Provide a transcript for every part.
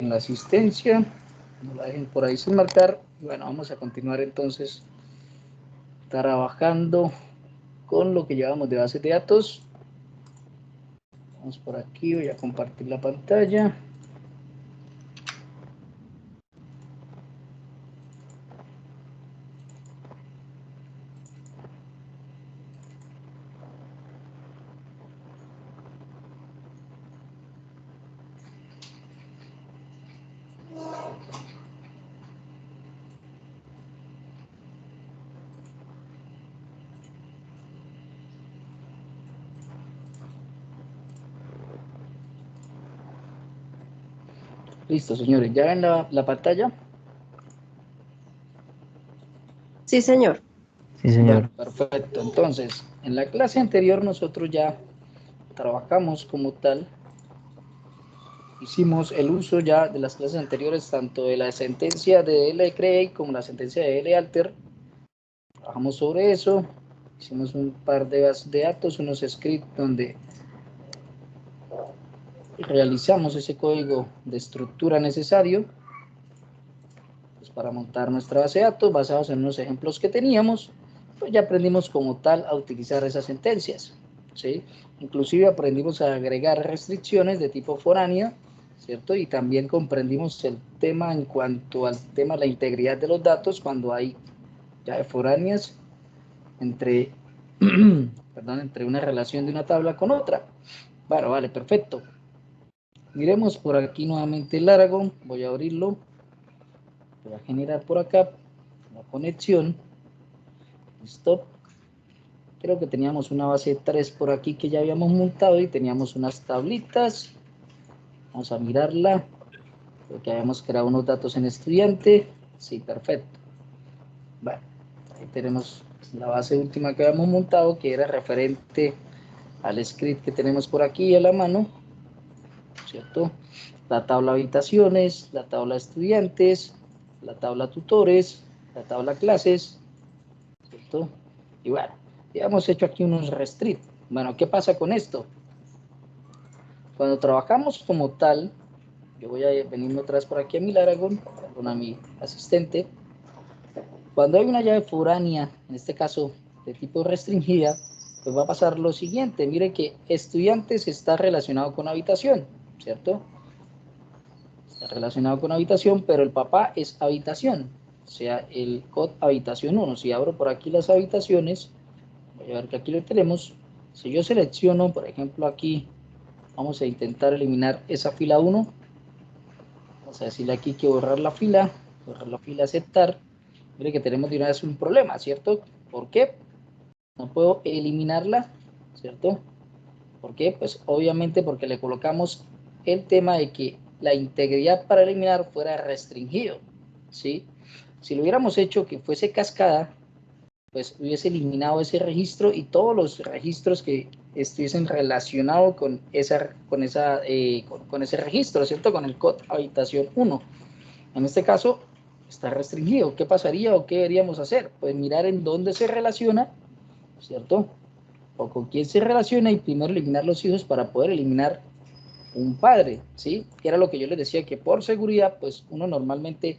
marquen la asistencia, no la dejen por ahí sin marcar. Bueno, vamos a continuar entonces trabajando con lo que llevamos de bases de datos. Vamos por aquí, voy a compartir la pantalla. Listo, señores, ¿ya ven la pantalla? Sí, señor. Sí, señor. Bueno, perfecto. Entonces, en la clase anterior nosotros ya trabajamos como tal. Hicimos el uso ya de las clases anteriores, tanto de la sentencia de LCreate como la sentencia de LAlter. Trabajamos sobre eso. Hicimos un par de bases de datos, unos scripts donde realizamos ese código de estructura necesario pues, para montar nuestra base de datos basados en unos ejemplos que teníamos. Pues ya aprendimos como tal a utilizar esas sentencias, ¿sí? Inclusive aprendimos a agregar restricciones de tipo foránea, ¿cierto? Y también comprendimos el tema en cuanto al tema de la integridad de los datos cuando hay ya de foráneas entre, perdón, entre una relación de una tabla con otra. Bueno, vale, perfecto. Miremos por aquí nuevamente el Aragon, voy a abrirlo, voy a generar por acá la conexión, listo. Creo que teníamos una base 3 por aquí que ya habíamos montado y teníamos unas tablitas, vamos a mirarla, creo que habíamos creado unos datos en estudiante, sí, perfecto. Bueno, ahí tenemos la base última que habíamos montado que era referente al script que tenemos por aquí a la mano, ¿cierto? La tabla habitaciones, la tabla estudiantes, la tabla tutores, la tabla clases, ¿cierto? Y bueno, ya hemos hecho aquí unos restrict. Bueno, ¿qué pasa con esto? Cuando trabajamos como tal, yo voy a venirme otra vez por aquí a mi Laragon, con a mi asistente. Cuando hay una llave foránea, en este caso de tipo restringida, pues va a pasar lo siguiente. Mire que estudiantes está relacionado con habitación, ¿cierto? Está relacionado con habitación, pero el papá es habitación, o sea, el COD habitación 1. Si abro por aquí las habitaciones, voy a ver que aquí lo tenemos. Si yo selecciono, por ejemplo, aquí, vamos a intentar eliminar esa fila 1. Vamos a decirle aquí que borrar la fila, aceptar. Mire que tenemos de una vez un problema, ¿cierto? ¿Por qué? No puedo eliminarla, ¿cierto? ¿Por qué? Pues obviamente porque le colocamos el tema de que la integridad para eliminar fuera restringido, ¿sí? Si lo hubiéramos hecho que fuese cascada, pues hubiese eliminado ese registro y todos los registros que estuviesen relacionados con ese registro, ¿cierto? Con el COD habitación 1. En este caso, está restringido. ¿Qué pasaría o qué deberíamos hacer? Pues mirar en dónde se relaciona, ¿cierto? O con quién se relaciona y primero eliminar los hijos para poder eliminar un padre, ¿sí? Que era lo que yo les decía, que por seguridad, pues uno normalmente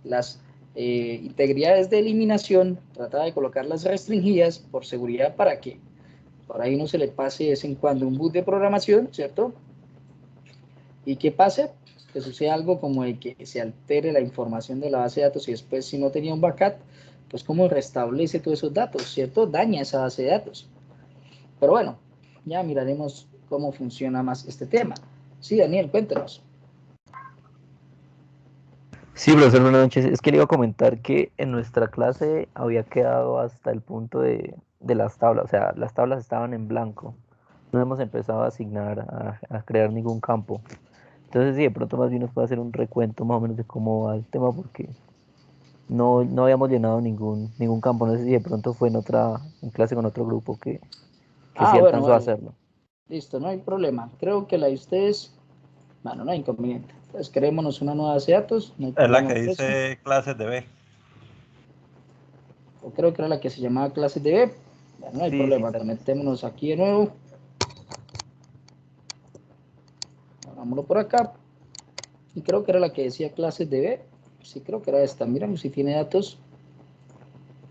las integridades de eliminación trataba de colocarlas restringidas por seguridad para que por ahí no se le pase de vez en cuando un boot de programación, ¿cierto? ¿Y qué pase? Que suceda algo como de que se altere la información de la base de datos y después si no tenía un backup, pues cómo restablece todos esos datos, ¿cierto? Daña esa base de datos. Pero bueno, ya miraremos cómo funciona más este tema. Sí, Daniel, cuéntanos. Sí, profesor, buenas noches. Es que le iba a comentar que en nuestra clase había quedado hasta el punto de las tablas, o sea, las tablas estaban en blanco. No hemos empezado a asignar, a crear ningún campo. Entonces, sí, de pronto más bien nos puede hacer un recuento más o menos de cómo va el tema, porque no habíamos llenado ningún campo. No sé si de pronto fue en clase con otro grupo que sí Bueno, alcanzó a vale. hacerlo. Listo, no hay problema. Creo que la de ustedes, bueno, no hay inconveniente. Entonces, creémonos una nueva base de datos, no hay Es la problema que por eso. dice clases de B. O creo que era la que se llamaba clases de web. Bueno, no hay Sí, sí, problema. exacto. Conectémonos aquí de nuevo. Hagámoslo por acá. y creo que era la que decía clases de B. Sí, creo que era esta. Miramos si tiene datos.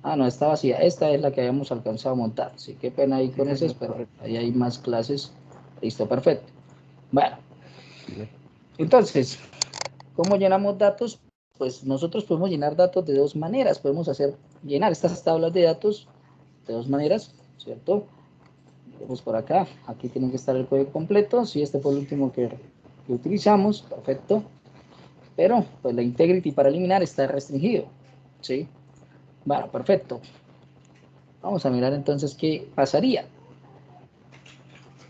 Ah, no, está vacía. Esta es la que habíamos alcanzado a montar. Sí, qué pena ahí con esas, pero ahí hay más clases. Listo, perfecto. Bueno, entonces, ¿cómo llenamos datos? Pues nosotros podemos llenar datos de dos maneras. Podemos llenar estas tablas de datos de dos maneras, ¿cierto? Vamos por acá. Aquí tiene que estar el código completo. Sí, este fue el último que utilizamos. Perfecto. Pero, pues la integrity para eliminar está restringido. ¿Sí? Bueno, perfecto. Vamos a mirar entonces qué pasaría.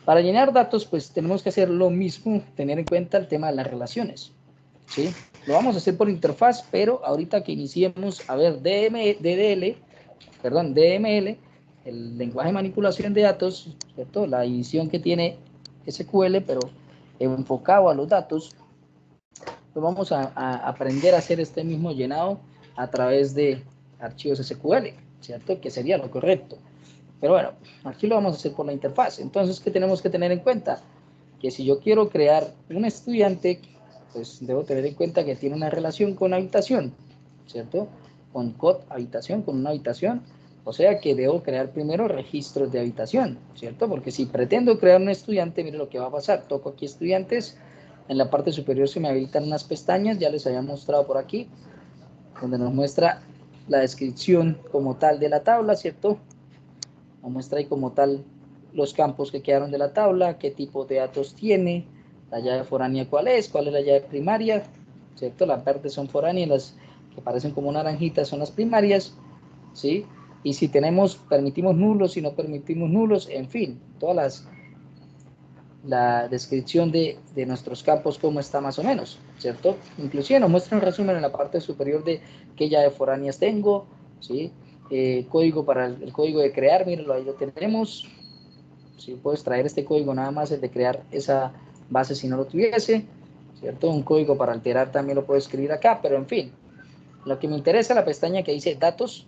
Para llenar datos, pues tenemos que hacer lo mismo, tener en cuenta el tema de las relaciones. ¿Sí? Lo vamos a hacer por interfaz, pero ahorita que iniciemos a ver DML, el lenguaje de manipulación de datos, ¿cierto? La edición que tiene SQL, pero enfocado a los datos, pues vamos a aprender a hacer este mismo llenado a través de archivos SQL, ¿cierto? Que sería lo correcto. Pero bueno, aquí lo vamos a hacer por la interfaz. Entonces, ¿qué tenemos que tener en cuenta? Que si yo quiero crear un estudiante, pues debo tener en cuenta que tiene una relación con habitación, ¿cierto? Con COD habitación, con una habitación. O sea que debo crear primero registros de habitación, ¿cierto? Porque si pretendo crear un estudiante, mire lo que va a pasar. Toco aquí estudiantes. En la parte superior se me habilitan unas pestañas, ya les había mostrado por aquí, donde nos muestra la descripción como tal de la tabla, ¿cierto? Nos muestra ahí como tal los campos que quedaron de la tabla, qué tipo de datos tiene, la llave foránea cuál es la llave primaria, ¿cierto? Las verdes son foráneas, las que parecen como naranjitas son las primarias, ¿sí? Y si permitimos nulos, si no permitimos nulos, en fin, la descripción de nuestros campos cómo está más o menos, ¿cierto? Inclusive nos muestra un resumen en la parte superior de qué llave foráneas tengo, ¿sí? Código para el código de crear, mírenlo, ahí lo tenemos. Si puedo extraer este código nada más el de crear esa base si no lo tuviese, ¿cierto? Un código para alterar también lo puedo escribir acá, pero en fin, lo que me interesa es la pestaña que dice datos,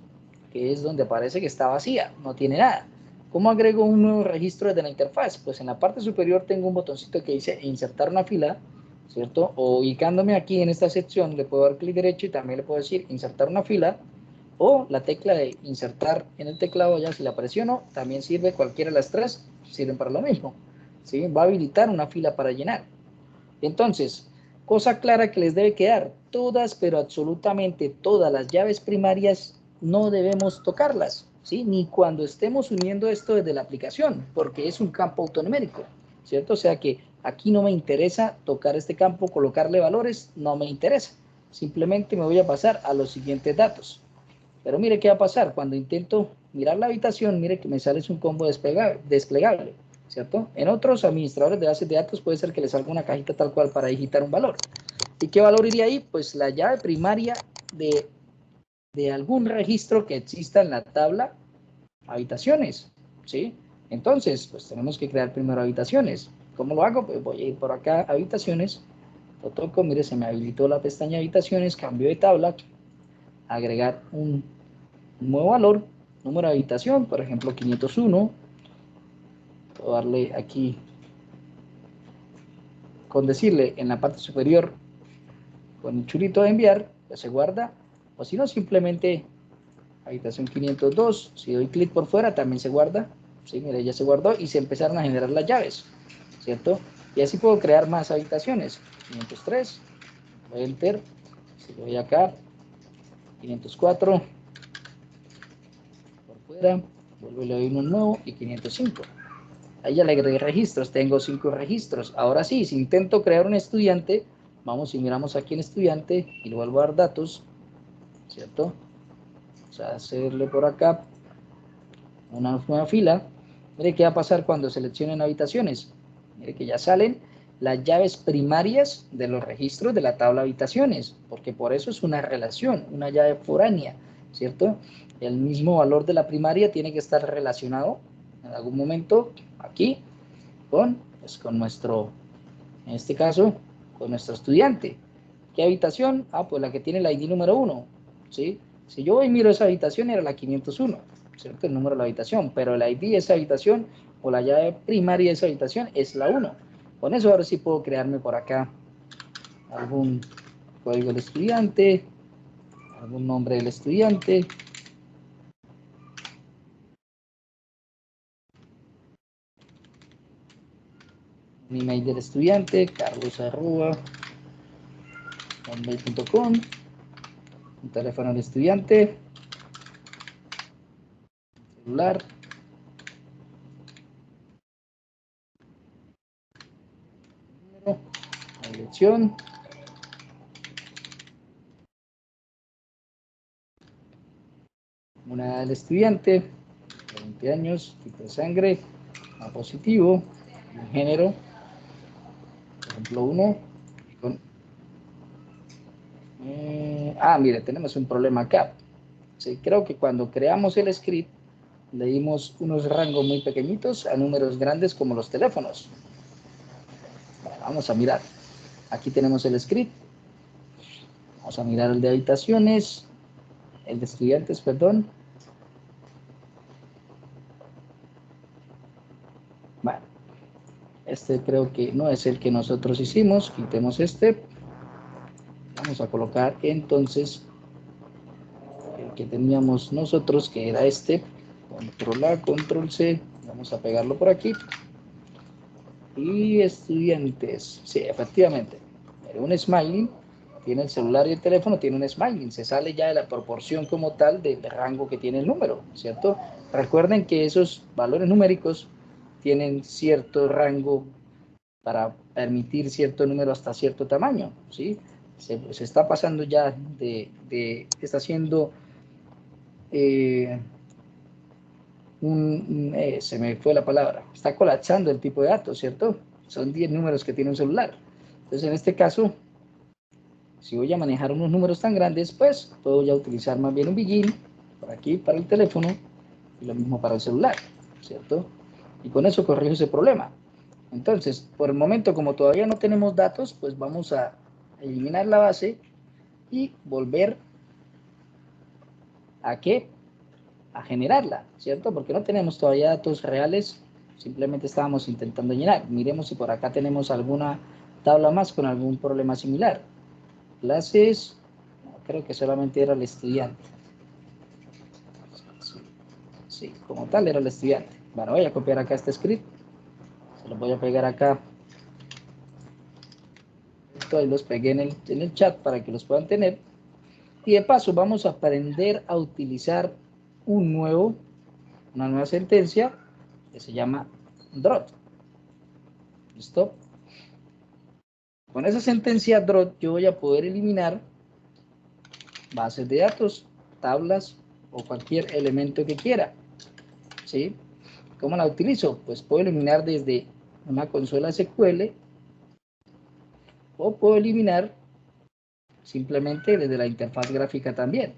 que es donde aparece que está vacía, no tiene nada. ¿Cómo agrego un nuevo registro desde la interfaz? Pues en la parte superior tengo un botoncito que dice insertar una fila, ¿cierto? O ubicándome aquí en esta sección le puedo dar clic derecho y también le puedo decir insertar una fila, o la tecla de insertar en el teclado, ya si la presiono, también sirve, cualquiera de las tres sirven para lo mismo, ¿sí? Va a habilitar una fila para llenar. Entonces, cosa clara que les debe quedar, todas, pero absolutamente todas las llaves primarias no debemos tocarlas, ¿sí? Ni cuando estemos uniendo esto desde la aplicación, porque es un campo autonumérico, ¿cierto? O sea que aquí no me interesa tocar este campo, colocarle valores, no me interesa. Simplemente me voy a pasar a los siguientes datos. Pero mire qué va a pasar cuando intento mirar la habitación, mire que me sale un combo desplegable, ¿cierto? En otros administradores de bases de datos puede ser que le salga una cajita tal cual para digitar un valor. ¿Y qué valor iría ahí? Pues la llave primaria de algún registro que exista en la tabla habitaciones, ¿sí? Entonces, pues tenemos que crear primero habitaciones. ¿Cómo lo hago? Pues voy a ir por acá, habitaciones, lo toco, mire, se me habilitó la pestaña habitaciones, cambio de tabla, agregar un nuevo valor, número de habitación, por ejemplo 501, puedo darle aquí, con decirle en la parte superior, con el chulito de enviar, ya se guarda, o si no simplemente habitación 502, si doy clic por fuera también se guarda, ¿sí? Mire, ya se guardó y se empezaron a generar las llaves, ¿cierto? Y así puedo crear más habitaciones, 503, enter, si doy acá, 504, por fuera, vuelvo y le doy uno nuevo y 505. Ahí ya le agregué registros, tengo 5 registros. Ahora sí, si intento crear un estudiante, vamos y miramos aquí en estudiante y le vuelvo a dar datos, ¿cierto? Vamos a hacerle por acá una nueva fila. Mire qué va a pasar cuando seleccionen habitaciones. Mire que ya salen las llaves primarias de los registros de la tabla habitaciones, porque por eso es una relación, una llave foránea, ¿cierto? El mismo valor de la primaria tiene que estar relacionado en algún momento aquí con nuestro, en este caso, con nuestro estudiante. ¿Qué habitación? Ah, pues la que tiene el ID número 1, ¿sí? Si yo voy y miro esa habitación, era la 501, ¿cierto? El número de la habitación, pero el ID de esa habitación o la llave primaria de esa habitación es la 1. Con eso ahora sí puedo crearme por acá algún código del estudiante, algún nombre del estudiante. Un email del estudiante, carlos@hotmail.com. Un teléfono del estudiante, celular, número, la dirección, una edad del estudiante, 20 años, tipo de sangre, A positivo, un género, por ejemplo 1. Mire, tenemos un problema acá. Sí, creo que cuando creamos el script le dimos unos rangos muy pequeñitos a números grandes como los teléfonos. Bueno, vamos a mirar. Aquí tenemos el script. Vamos a mirar el de habitaciones, el de estudiantes, perdón. Bueno, este creo que no es el que nosotros hicimos. Quitemos este. Vamos a colocar entonces el que teníamos nosotros, que era este. Control A, Control C. Vamos a pegarlo por aquí. Y estudiantes. Sí, efectivamente. Un smiley tiene el celular y el teléfono, tiene un smiley. Se sale ya de la proporción como tal del rango que tiene el número, ¿cierto? Recuerden que esos valores numéricos tienen cierto rango para permitir cierto número hasta cierto tamaño, ¿sí? Se está pasando ya está haciendo se me fue la palabra, está colapsando el tipo de datos, ¿cierto? Son 10 números que tiene un celular. Entonces, en este caso, si voy a manejar unos números tan grandes, pues puedo ya utilizar más bien un begin por aquí para el teléfono y lo mismo para el celular, ¿cierto? Y con eso corrijo ese problema. Entonces, por el momento, como todavía no tenemos datos, pues vamos a eliminar la base y volver a ¿qué? A generarla, ¿cierto? Porque no tenemos todavía datos reales, simplemente estábamos intentando llenar. Miremos si por acá tenemos alguna tabla más con algún problema similar. Clases, no, creo que solamente era el estudiante. Sí, como tal era el estudiante. Bueno, voy a copiar acá este script, se lo voy a pegar acá. Ahí los pegué en el chat para que los puedan tener. Y de paso vamos a aprender a utilizar una nueva sentencia que se llama DROT. ¿Listo? Con esa sentencia DROT yo voy a poder eliminar bases de datos, tablas o cualquier elemento que quiera. ¿Sí? ¿Cómo la utilizo? Pues puedo eliminar desde una consola SQL o puedo eliminar simplemente desde la interfaz gráfica también.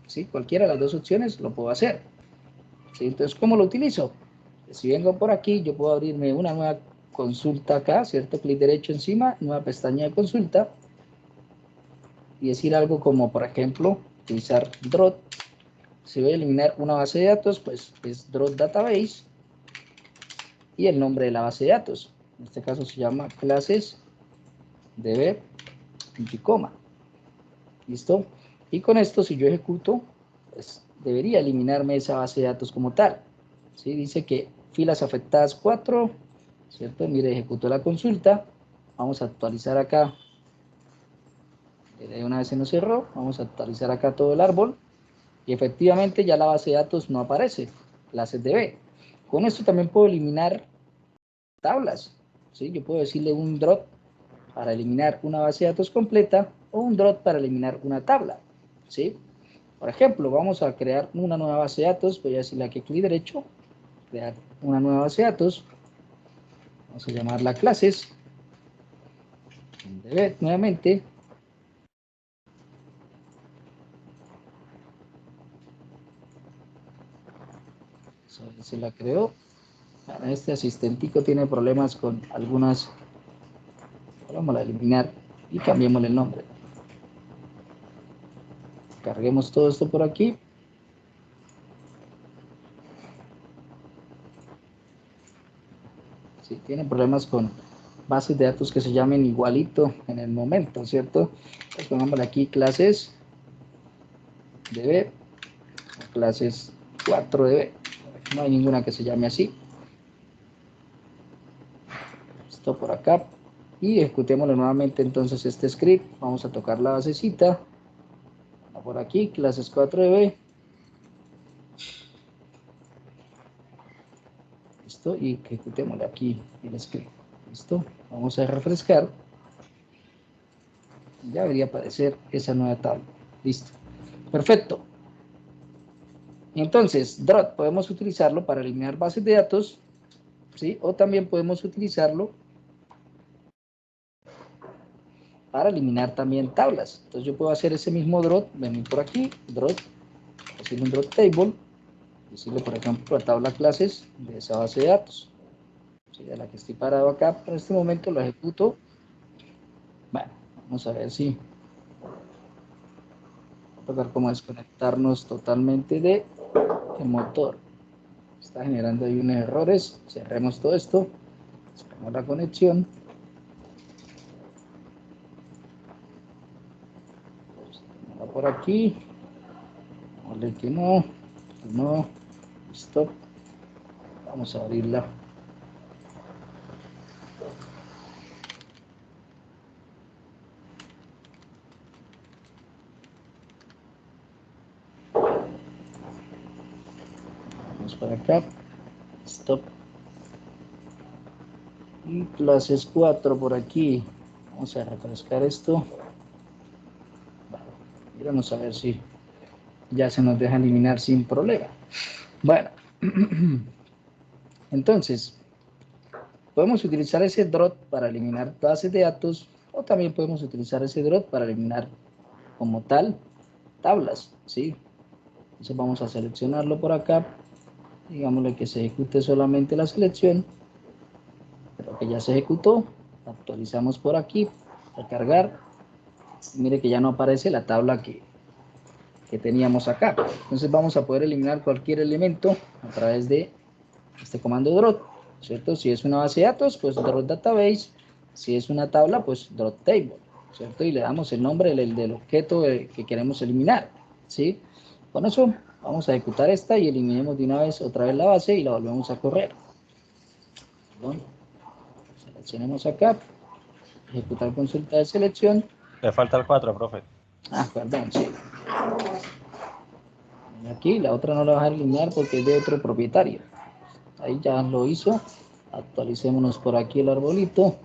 ¿Sí? Cualquiera de las dos opciones lo puedo hacer. ¿Sí? Entonces, ¿cómo lo utilizo? Si vengo por aquí, yo puedo abrirme una nueva consulta acá, ¿cierto? Clic derecho encima, nueva pestaña de consulta y decir algo como, por ejemplo, utilizar DROT. Si voy a eliminar una base de datos, pues es DROT Database y el nombre de la base de datos. En este caso se llama clases db y coma. ¿Listo? Y con esto, si yo ejecuto, pues debería eliminarme esa base de datos como tal. ¿Sí? Dice que filas afectadas 4, ¿cierto? Mire, ejecutó la consulta. Vamos a actualizar acá. De una vez se nos cerró. Vamos a actualizar acá todo el árbol. Y efectivamente ya la base de datos no aparece. Clases DB. Con esto también puedo eliminar tablas. ¿Sí? Yo puedo decirle un drop para eliminar una base de datos completa o un drop para eliminar una tabla. ¿Sí? Por ejemplo, vamos a crear una nueva base de datos. Voy a decirle aquí clic derecho, crear una nueva base de datos. Vamos a llamarla clases. DB nuevamente. Se la creó. Bueno, este asistentico tiene problemas con algunas. Vamos a eliminar y cambiémosle el nombre. Carguemos todo esto por aquí. Sí, tiene problemas con bases de datos que se llamen igualito en el momento, ¿cierto? Pues pongámosle aquí clases DB, clases 4DB. No hay ninguna que se llame así. Esto por acá. Y ejecutémosle nuevamente entonces este script. Vamos a tocar la basecita. Por aquí, clases 4DB. Listo. Y ejecutémosle aquí el script. Listo. Vamos a refrescar. Ya debería aparecer esa nueva tabla. Listo. Perfecto. Entonces, Drot podemos utilizarlo para eliminar bases de datos, ¿sí? O también podemos utilizarlo para eliminar también tablas. Entonces yo puedo hacer ese mismo Drot, venir por aquí, Drot, decirle un Drot Table, decirle por ejemplo la tabla clases de esa base de datos, ¿sí? De la que estoy parado acá, en este momento lo ejecuto. Bueno, vamos a ver si va a tocar como desconectarnos totalmente de el motor. Está generando ahí unos errores. Cerremos todo esto, cerramos la conexión. Por aquí, vale que no, listo. Vamos a abrirla. Vamos para acá, stop. Y clases 4 por aquí. Vamos a refrescar esto. Vale, vamos a ver si ya se nos deja eliminar sin problema. Bueno, entonces, podemos utilizar ese Drot para eliminar bases de datos o también podemos utilizar ese Drot para eliminar como tal tablas, ¿sí? Entonces vamos a seleccionarlo por acá, digámosle que se ejecute solamente la selección, pero que ya se ejecutó, actualizamos por aquí, recargar, mire que ya no aparece la tabla que teníamos acá. Entonces vamos a poder eliminar cualquier elemento a través de este comando drot, ¿cierto? Si es una base de datos, pues drot database, si es una tabla, pues drot table, ¿cierto? Y le damos el nombre del objeto que queremos eliminar, ¿sí? Con eso vamos a ejecutar esta y eliminemos de una vez otra vez la base y la volvemos a correr. Perdón. Seleccionemos acá, ejecutar consulta de selección. Le falta el 4, profe. Ah, perdón, sí. Aquí la otra no la va a eliminar porque es de otro propietario. Ahí ya lo hizo. Actualicémonos por aquí el arbolito.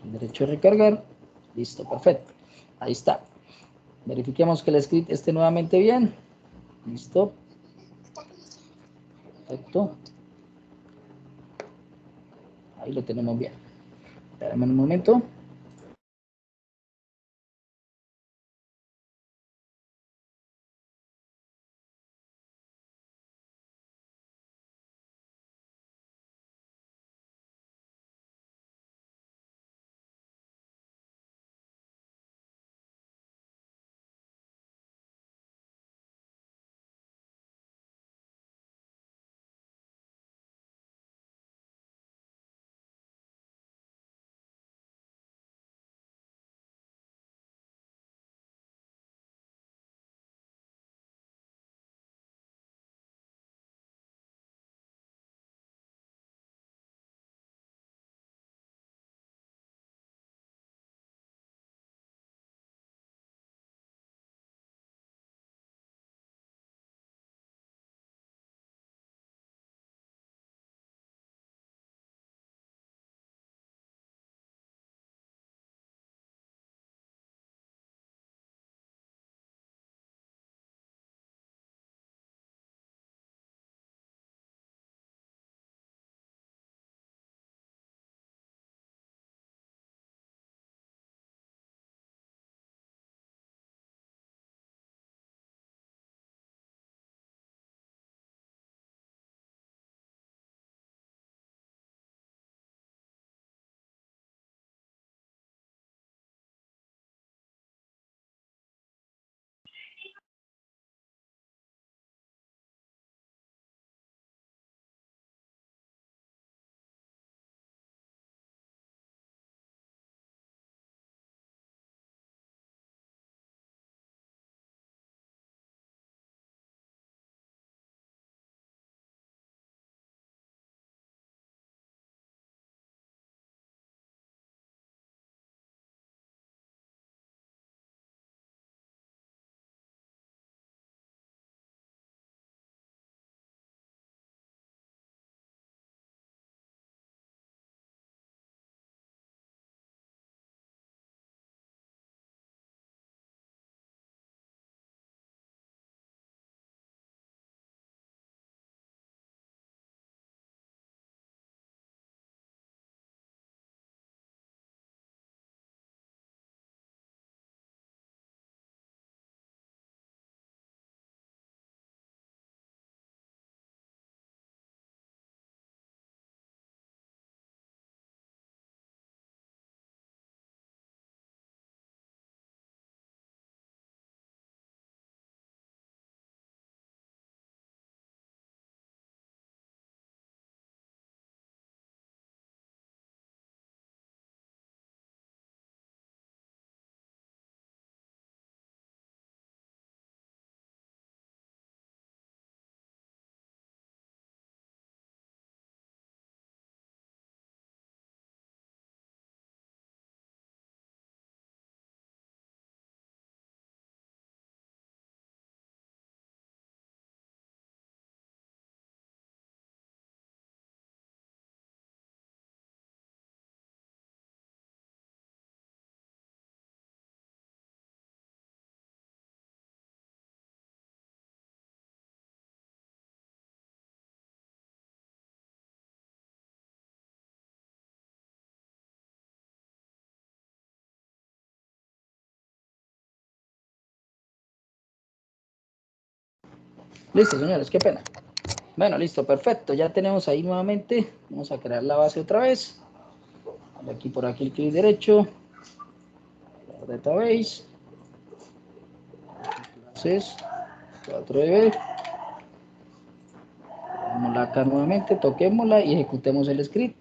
Derecho a recargar. Listo, perfecto. Ahí está. Verifiquemos que el script esté nuevamente bien. Listo. Perfecto. Ahí lo tenemos bien. Espérame un momento. Listo, señores, qué pena. Bueno, listo, perfecto. Ya tenemos ahí nuevamente. Vamos a crear la base otra vez. Aquí por aquí el clic derecho. Database. Clases 4DB. Pongámosla acá nuevamente, toquémosla y ejecutemos el script.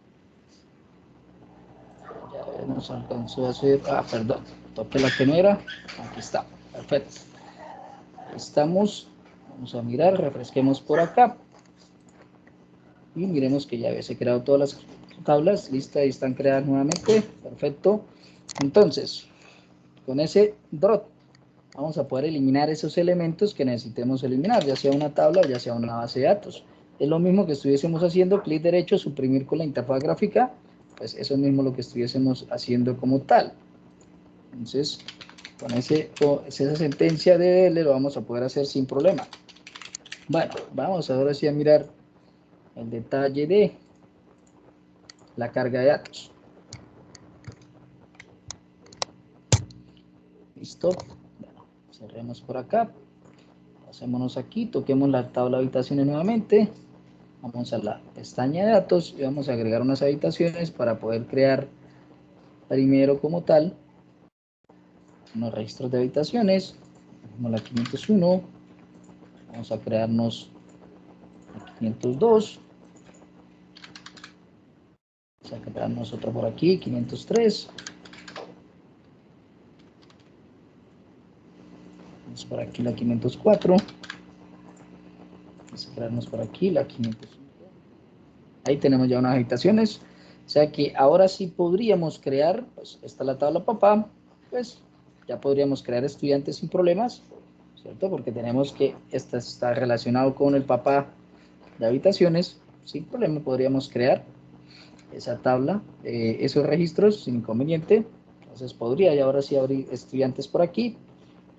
Ya nos alcanzó a hacer. Ah, perdón. Toqué la que no era. Aquí está. Perfecto. Ahí estamos. Vamos a mirar, refresquemos por acá. Y miremos que ya había creado todas las tablas. Listo, ahí están creadas nuevamente. Perfecto. Entonces, con ese drop vamos a poder eliminar esos elementos que necesitemos eliminar, ya sea una tabla o ya sea una base de datos. Es lo mismo que estuviésemos haciendo, clic derecho, suprimir con la interfaz gráfica, pues eso mismo lo que estuviésemos haciendo como tal. Entonces, con esa sentencia de L lo vamos a poder hacer sin problema. Bueno, vamos ahora sí a mirar el detalle de la carga de datos. Listo. Bueno, cerremos por acá. Pasémonos aquí, toquemos la tabla de habitaciones nuevamente. Vamos a la pestaña de datos y vamos a agregar unas habitaciones para poder crear primero como tal unos registros de habitaciones. Como la 501. Vamos a crearnos la 502. Vamos a crearnos otro por aquí, 503. Vamos por aquí la 504. Vamos a crearnos por aquí la 505. Ahí tenemos ya unas habitaciones. O sea que ahora sí podríamos crear, pues esta es la tabla papá, pues ya podríamos crear estudiantes sin problemas, ¿cierto? Porque tenemos que esta está relacionado con el papá de habitaciones, sin problema podríamos crear esa tabla, esos registros sin inconveniente. Entonces podría y ahora sí abrir estudiantes por aquí,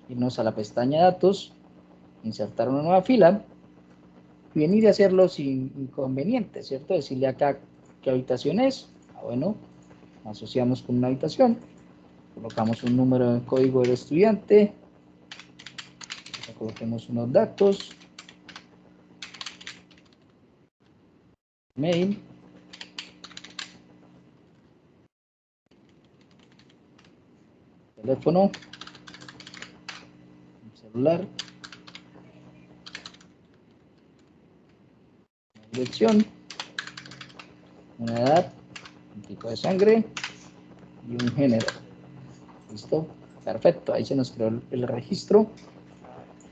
irnos a la pestaña de datos, insertar una nueva fila, y venir a hacerlo sin inconveniente, ¿cierto? Decirle acá qué habitación es. Ah, bueno, asociamos con una habitación, colocamos un número de código del estudiante, coloquemos unos datos, mail, teléfono, celular, dirección, una edad, un tipo de sangre y un género. ¿Listo? Perfecto, ahí se nos creó el registro.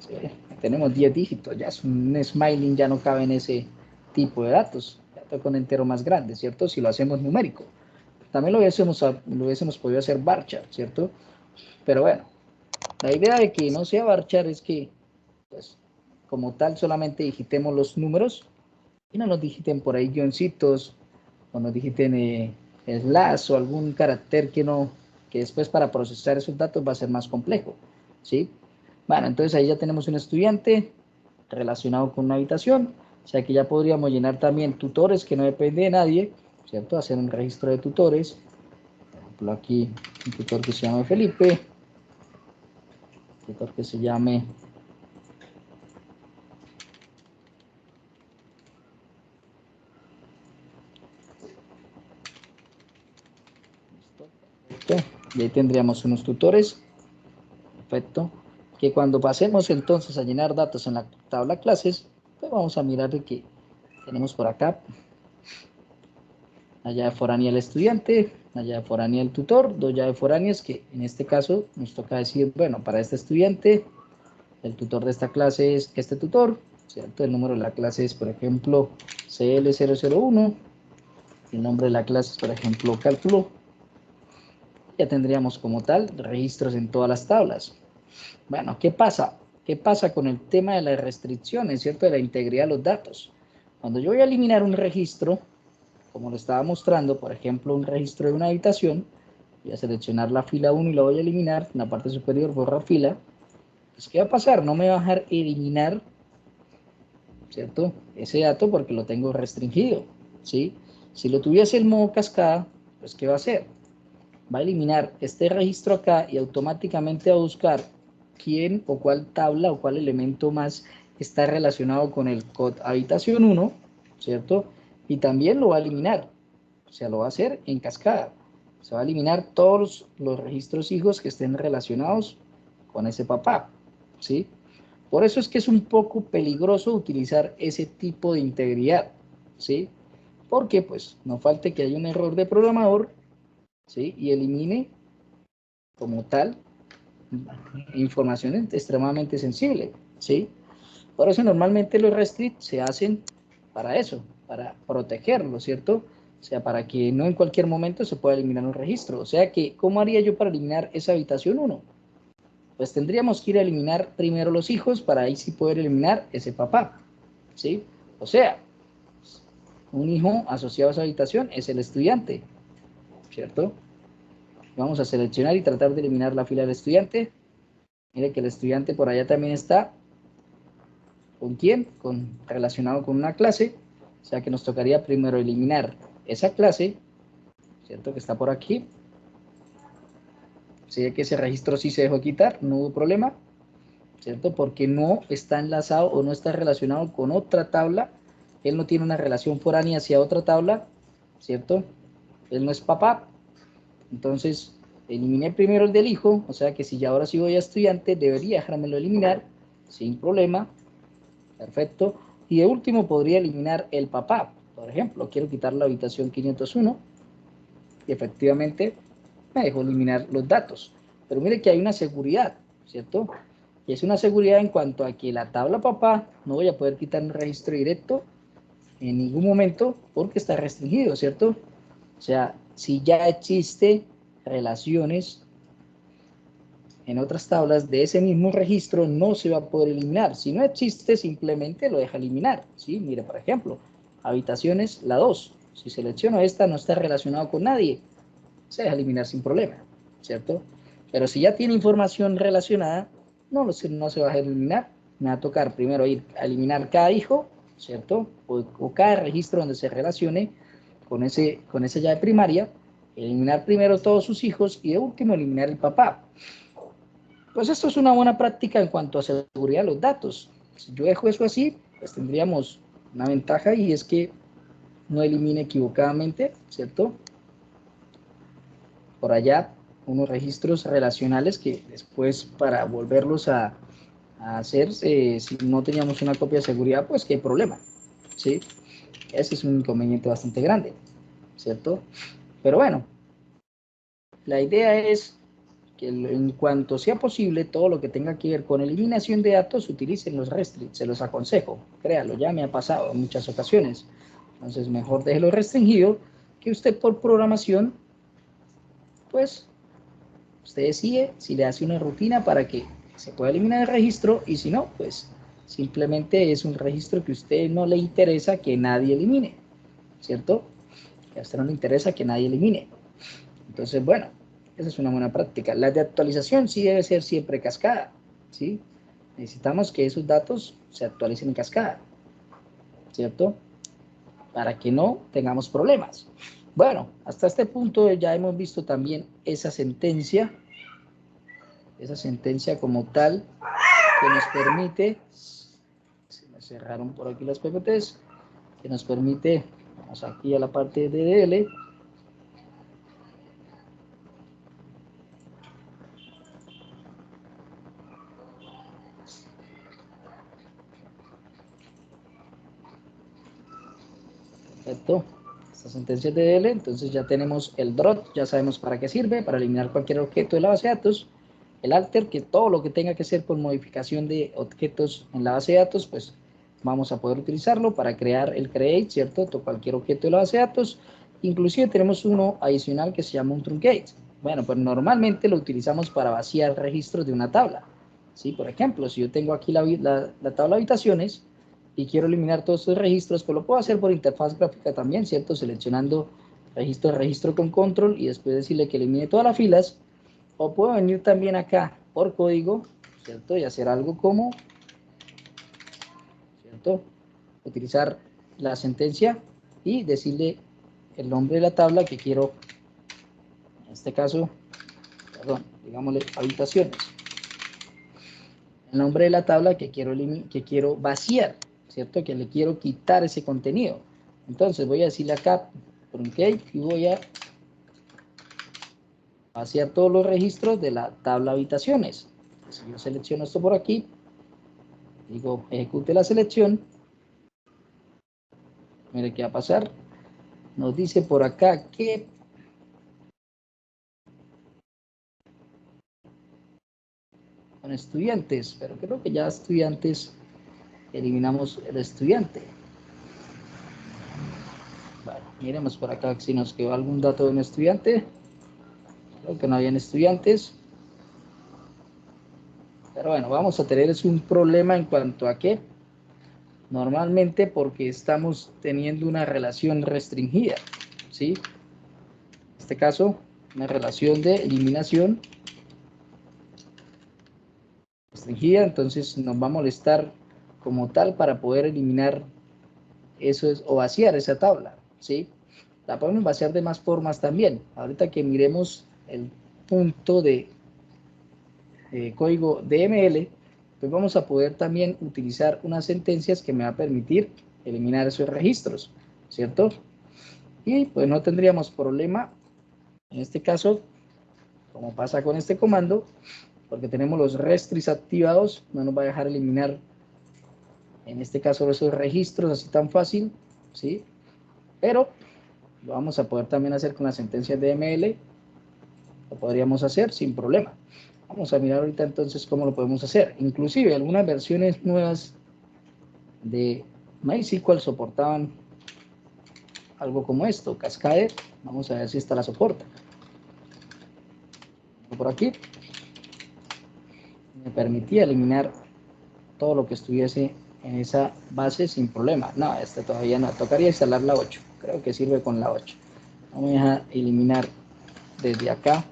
Sí, tenemos 10 dígitos, ya es un smiling, ya no cabe en ese tipo de datos. Ya toca un entero más grande, ¿cierto? Si lo hacemos numérico. También lo hubiésemos podido hacer varchar, ¿cierto? Pero bueno, la idea de que no sea varchar es que, pues, como tal, solamente digitemos los números y no nos digiten por ahí guioncitos o nos digiten slash o algún carácter que después para procesar esos datos va a ser más complejo, ¿sí? Bueno, entonces ahí ya tenemos un estudiante relacionado con una habitación, o sea que ya podríamos llenar también tutores que no depende de nadie, ¿cierto? Hacer un registro de tutores, por ejemplo aquí un tutor que se llame Felipe, un tutor que se llame y ahí tendríamos unos tutores, perfecto, que cuando pasemos entonces a llenar datos en la tabla clases, pues vamos a mirar de que tenemos por acá la llave foránea del estudiante, la llave foránea del tutor, dos llaves foráneas que en este caso nos toca decir, bueno, para este estudiante, el tutor de esta clase es este tutor, ¿cierto? El número de la clase es, por ejemplo, CL001, el nombre de la clase es, por ejemplo, cálculo. Ya tendríamos como tal registros en todas las tablas. Bueno, ¿qué pasa? ¿Qué pasa con el tema de las restricciones, ¿cierto? De la integridad de los datos. Cuando yo voy a eliminar un registro, como lo estaba mostrando, por ejemplo, un registro de una habitación, voy a seleccionar la fila 1 y la voy a eliminar, en la parte superior borrar fila, pues ¿qué va a pasar? No me va a dejar eliminar, ¿cierto? Ese dato porque lo tengo restringido, ¿sí? Si lo tuviese el modo cascada, pues ¿qué va a hacer? Va a eliminar este registro acá y automáticamente va a buscar quién o cuál tabla o cuál elemento más está relacionado con el COD habitación 1, ¿cierto? Y también lo va a eliminar, o sea, lo va a hacer en cascada. Se va a eliminar todos los registros hijos que estén relacionados con ese papá, ¿sí? Por eso es que es un poco peligroso utilizar ese tipo de integridad, ¿sí? Porque, pues, no falte que haya un error de programador, ¿sí? Y elimine, como tal, información extremadamente sensible, ¿sí? Por eso normalmente los restrict se hacen para eso, para protegerlo, ¿cierto? O sea, para que no en cualquier momento se pueda eliminar un registro. O sea que, ¿cómo haría yo para eliminar esa habitación 1? Pues tendríamos que ir a eliminar primero los hijos para ahí sí poder eliminar ese papá, ¿sí? O sea, un hijo asociado a esa habitación es el estudiante, ¿cierto? Vamos a seleccionar y tratar de eliminar la fila del estudiante. Mire que el estudiante por allá también está. ¿Con quién? Relacionado con una clase. O sea que nos tocaría primero eliminar esa clase, ¿cierto? Que está por aquí. Sé que ese registro sí se dejó quitar, no hubo problema, ¿cierto? Porque no está enlazado o no está relacionado con otra tabla. Él no tiene una relación foránea hacia otra tabla, ¿cierto? Él no es papá. Entonces, eliminé primero el del hijo, o sea que si ya ahora sí voy a estudiante, debería dejármelo eliminar sin problema. Perfecto. Y de último podría eliminar el papá. Por ejemplo, quiero quitar la habitación 501 y efectivamente me dejó eliminar los datos. Pero mire que hay una seguridad, ¿cierto? Y es una seguridad en cuanto a que la tabla papá no voy a poder quitar un registro directo en ningún momento porque está restringido, ¿cierto? O sea, si ya existe relaciones en otras tablas de ese mismo registro, no se va a poder eliminar. Si no existe, simplemente lo deja eliminar, ¿sí? Mire, por ejemplo, habitaciones, la 2. Si selecciono esta, no está relacionado con nadie, se deja eliminar sin problema, ¿cierto? Pero si ya tiene información relacionada, no se va a eliminar. Me va a tocar primero ir a eliminar cada hijo, ¿cierto? O cada registro donde se relacione con esa llave primaria, eliminar primero todos sus hijos y de último eliminar el papá. Pues esto es una buena práctica en cuanto a seguridad de los datos. Si yo dejo eso así, pues tendríamos una ventaja y es que no elimine equivocadamente, ¿cierto? Por allá unos registros relacionales que después para volverlos a hacer, si no teníamos una copia de seguridad, pues qué problema, ¿sí? Ese es un inconveniente bastante grande, ¿cierto? Pero bueno, la idea es que en cuanto sea posible, todo lo que tenga que ver con eliminación de datos, utilicen los restrict, se los aconsejo, créalo, ya me ha pasado en muchas ocasiones. Entonces, mejor déjelo restringido, que usted por programación, pues, usted decide si le hace una rutina para que se pueda eliminar el registro, y si no, pues, simplemente es un registro que a usted no le interesa que nadie elimine, ¿cierto? Que a usted no le interesa que nadie elimine. Entonces, bueno, esa es una buena práctica. La de actualización sí debe ser siempre cascada, ¿sí? Necesitamos que esos datos se actualicen en cascada, ¿cierto? Para que no tengamos problemas. Bueno, hasta este punto ya hemos visto también esa sentencia como tal que nos permite, se me cerraron por aquí las PPTs, que nos permite, vamos aquí a la parte de DL, perfecto. Esta sentencia de DL, entonces ya tenemos el drop, ya sabemos para qué sirve, para eliminar cualquier objeto de la base de datos. El alter, que todo lo que tenga que ser por modificación de objetos en la base de datos, pues vamos a poder utilizarlo para crear el create, ¿cierto? Cualquier objeto de la base de datos. Inclusive tenemos uno adicional que se llama un truncate. Bueno, pues normalmente lo utilizamos para vaciar registros de una tabla, ¿sí? Por ejemplo, si yo tengo aquí la tabla de habitaciones, y quiero eliminar todos estos registros, pues lo puedo hacer por interfaz gráfica también, ¿cierto? Seleccionando registro con control y después decirle que elimine todas las filas, o puedo venir también acá por código, ¿cierto? Y hacer algo como, ¿cierto? Utilizar la sentencia y decirle el nombre de la tabla que quiero, en este caso, perdón, digámosle habitaciones. el nombre de la tabla que quiero vaciar, ¿cierto? Que le quiero quitar ese contenido. Entonces voy a decirle acá, ok, y voy a vaciar todos los registros de la tabla habitaciones. Entonces yo selecciono esto por aquí, digo ejecute la selección. Mire qué va a pasar. Nos dice por acá que con estudiantes, pero creo que ya estudiantes eliminamos el estudiante. Bueno, miremos por acá si nos quedó algún dato de un estudiante. Creo que no habían estudiantes. Pero bueno, vamos a tener un problema en cuanto a que normalmente porque estamos teniendo una relación restringida, ¿sí? En este caso, una relación de eliminación restringida, entonces nos va a molestar como tal para poder eliminar eso o vaciar esa tabla, ¿sí? La podemos vaciar de más formas también. Ahorita que miremos el punto de código DML, pues vamos a poder también utilizar unas sentencias que me va a permitir eliminar esos registros, ¿cierto? Y pues no tendríamos problema en este caso, como pasa con este comando, porque tenemos los restricts activados, no nos va a dejar eliminar en este caso esos registros así tan fácil, ¿sí? Pero lo vamos a poder también hacer con las sentencias DML, lo podríamos hacer sin problema. Vamos a mirar ahorita entonces cómo lo podemos hacer. Inclusive algunas versiones nuevas de MySQL soportaban algo como esto, Cascade. Vamos a ver si esta la soporta. Por aquí me permitía eliminar todo lo que estuviese en esa base sin problema. No, esta todavía no. Tocaría instalar la 8. Creo que sirve con la 8. Vamos a eliminar desde acá.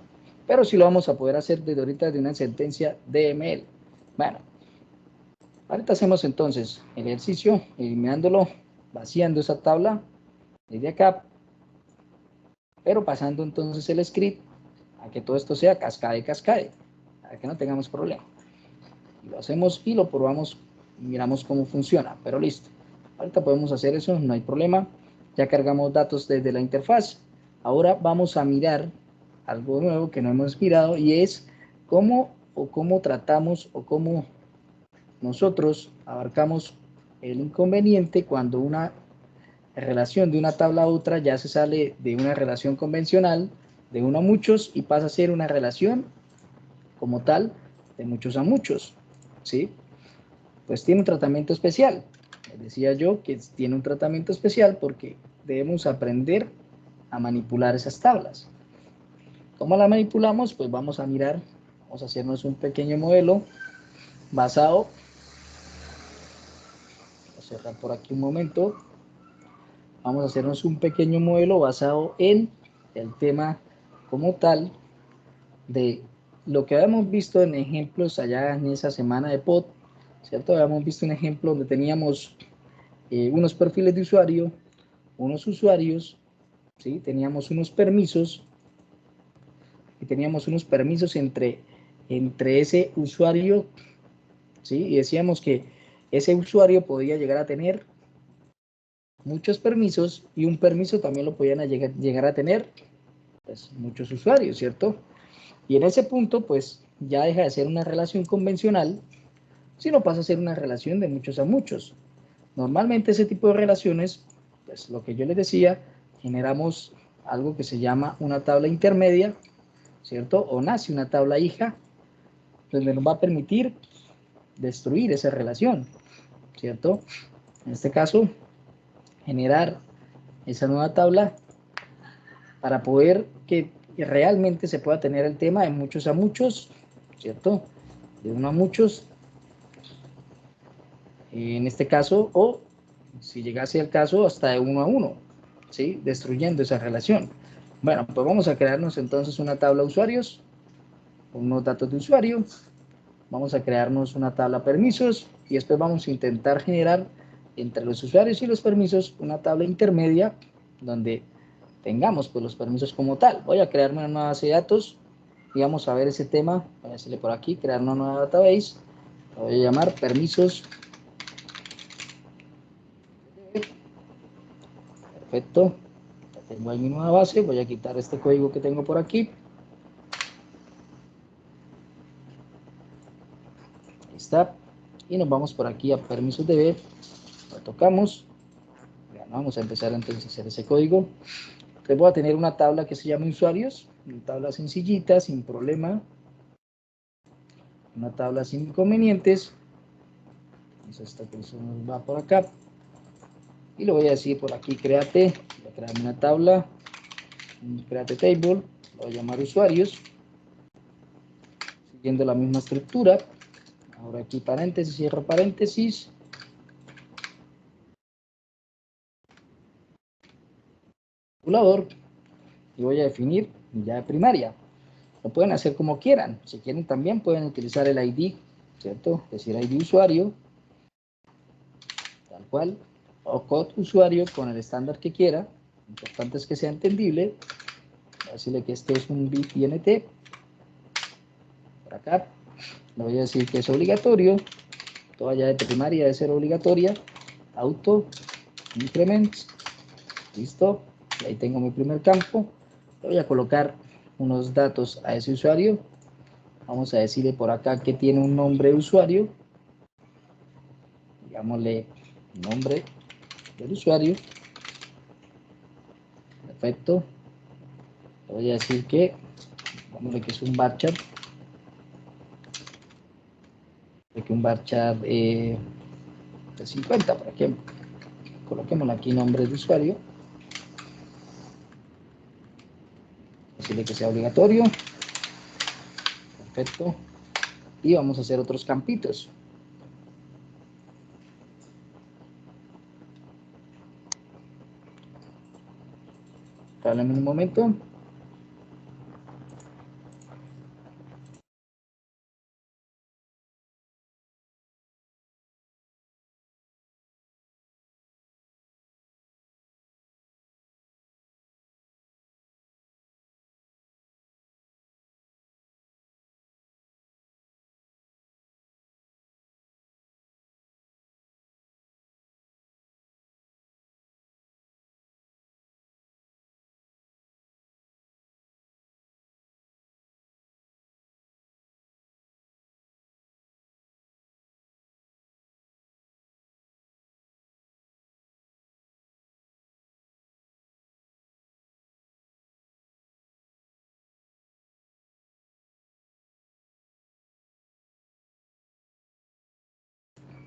Pero sí lo vamos a poder hacer desde ahorita de una sentencia DML. Bueno, ahorita hacemos entonces el ejercicio, eliminándolo, vaciando esa tabla desde acá, pero pasando entonces el script a que todo esto sea cascade, para que no tengamos problema. Y lo hacemos y lo probamos y miramos cómo funciona, pero listo. Ahorita podemos hacer eso, no hay problema. Ya cargamos datos desde la interfaz. Ahora vamos a mirar algo nuevo que no hemos mirado y es cómo tratamos o cómo nosotros abarcamos el inconveniente cuando una relación de una tabla a otra ya se sale de una relación convencional de uno a muchos y pasa a ser una relación como tal de muchos a muchos, ¿sí? Pues tiene un tratamiento especial. Les decía yo que tiene un tratamiento especial porque debemos aprender a manipular esas tablas. ¿Cómo la manipulamos? Pues vamos a mirar, vamos a hacernos un pequeño modelo basado, voy a cerrar por aquí un momento, vamos a hacernos un pequeño modelo basado en el tema como tal de lo que habíamos visto en ejemplos allá en esa semana de POD, ¿cierto? Habíamos visto un ejemplo donde teníamos unos perfiles de usuario, unos usuarios, ¿sí? Teníamos unos permisos y teníamos unos permisos entre ese usuario, ¿sí? Y decíamos que ese usuario podía llegar a tener muchos permisos y un permiso también lo podían llegar a tener pues, muchos usuarios, ¿cierto? Y en ese punto, pues ya deja de ser una relación convencional, sino pasa a ser una relación de muchos a muchos. Normalmente ese tipo de relaciones, pues lo que yo les decía, generamos algo que se llama una tabla intermedia, ¿cierto? O nace una tabla hija, donde nos va a permitir destruir esa relación, ¿cierto? En este caso, generar esa nueva tabla para poder que realmente se pueda tener el tema de muchos a muchos, ¿cierto? De uno a muchos, en este caso, o si llegase el caso, hasta de uno a uno, ¿sí? Destruyendo esa relación. Bueno, pues vamos a crearnos entonces una tabla de usuarios, unos datos de usuario, vamos a crearnos una tabla permisos y después vamos a intentar generar entre los usuarios y los permisos una tabla intermedia donde tengamos pues los permisos como tal. Voy a crearme una nueva base de datos y vamos a ver ese tema, voy a hacerle por aquí, crear una nueva database Lo voy a llamar permisos. Perfecto. Ya tengo ahí mi nueva base. Voy a quitar este código que tengo por aquí. Ahí está. Y nos vamos por aquí a permisos de B. Lo tocamos. Bien, vamos a empezar entonces a hacer ese código. Entonces voy a tener una tabla que se llama usuarios. Una tabla sencillita, sin problema. Una tabla sin inconvenientes. Entonces esta persona va por acá. Y lo voy a decir por aquí, créate. Voy a crear una tabla. Un create table. Lo voy a llamar usuarios. Siguiendo la misma estructura. Ahora aquí paréntesis, cierro paréntesis. Calculador. Y voy a definir mi llave primaria. Lo pueden hacer como quieran. Si quieren también pueden utilizar el ID, ¿cierto? Es decir, ID usuario, tal cual, o code usuario con el estándar que quiera. Lo importante es que sea entendible. Voy a decirle que este es un bit INT. Por acá. Le voy a decir que es obligatorio. Toda llave primaria debe ser obligatoria. Auto, increments. Listo. Y ahí tengo mi primer campo. Le voy a colocar unos datos a ese usuario. Vamos a decirle por acá que tiene un nombre de usuario. Digámosle nombre del usuario. Perfecto. Le voy a decir que, digámosle que es un varchar. Que un varchar de 50, por ejemplo. Coloquémosle aquí nombre de usuario. Decirle que sea obligatorio. Perfecto. Y vamos a hacer otros campitos. Espérame un momento.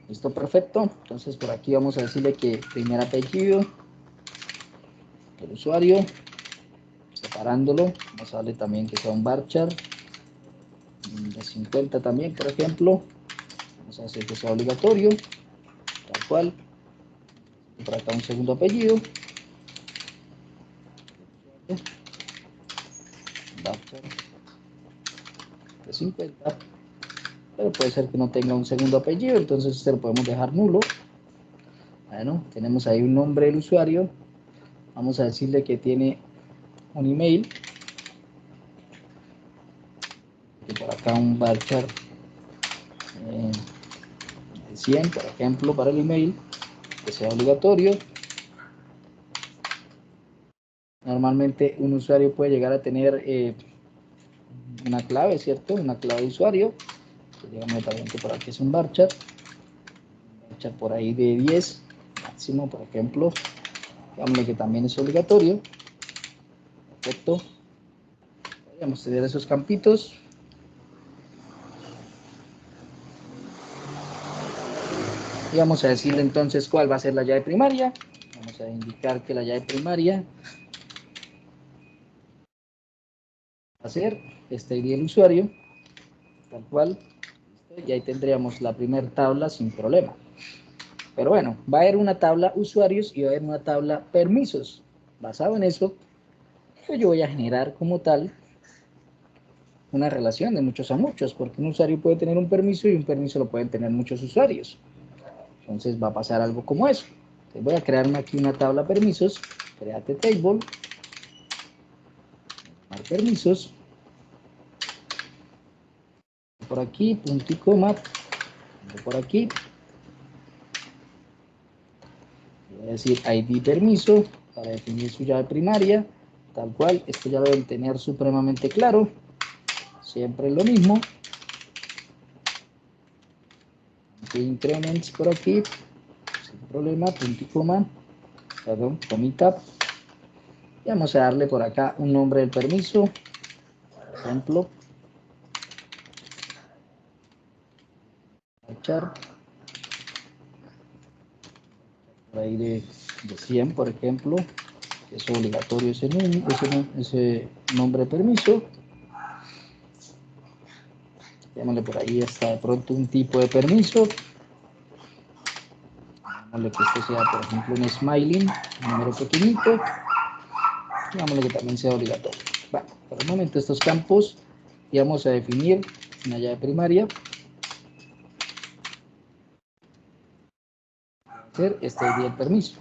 Listo, perfecto. Entonces por aquí vamos a decirle que primer apellido del usuario, separándolo. Vamos a darle también que sea un varchar de 50 también, por ejemplo. Vamos a hacer que sea obligatorio, tal cual. Y por acá un segundo apellido. Varchar de 50. Pero puede ser que no tenga un segundo apellido, entonces este lo podemos dejar nulo. Bueno, tenemos ahí un nombre del usuario. Vamos a decirle que tiene un email. Y por acá un varchar de 100, por ejemplo, para el email, que sea obligatorio. Normalmente un usuario puede llegar a tener una clave, ¿cierto? Una clave de usuario. Digamos también que por aquí es un varchar. Varchar por ahí de 10 máximo, por ejemplo. Digamos que también es obligatorio. Perfecto. Podríamos tener esos campitos. Y vamos a decirle entonces cuál va a ser la llave primaria. Vamos a indicar que la llave primaria va a ser este ID del usuario, tal cual. Y ahí tendríamos la primera tabla sin problema. Pero bueno, va a haber una tabla usuarios y va a haber una tabla permisos. Basado en eso, pues yo voy a generar como tal una relación de muchos a muchos, porque un usuario puede tener un permiso y un permiso lo pueden tener muchos usuarios. Entonces va a pasar algo como eso. Entonces voy a crearme aquí una tabla permisos, create table, permisos, por aquí, punto y coma, Por aquí. Voy a decir ID permiso para definir su llave primaria. Tal cual, esto ya lo deben tener supremamente claro. Siempre es lo mismo. Increments por aquí. Sin problema, punto y coma. Perdón, comita. Y vamos a darle por acá un nombre del permiso. Por ejemplo. Echar. Por ahí de 100, por ejemplo. Es obligatorio ese nombre de permiso. Llamémosle por ahí hasta de pronto un tipo de permiso. Llamémosle que este sea, por ejemplo, un smiling, un número pequeñito. Llamémosle que también sea obligatorio. Bueno, por el momento estos campos y vamos a definir una llave primaria. Este es el permiso.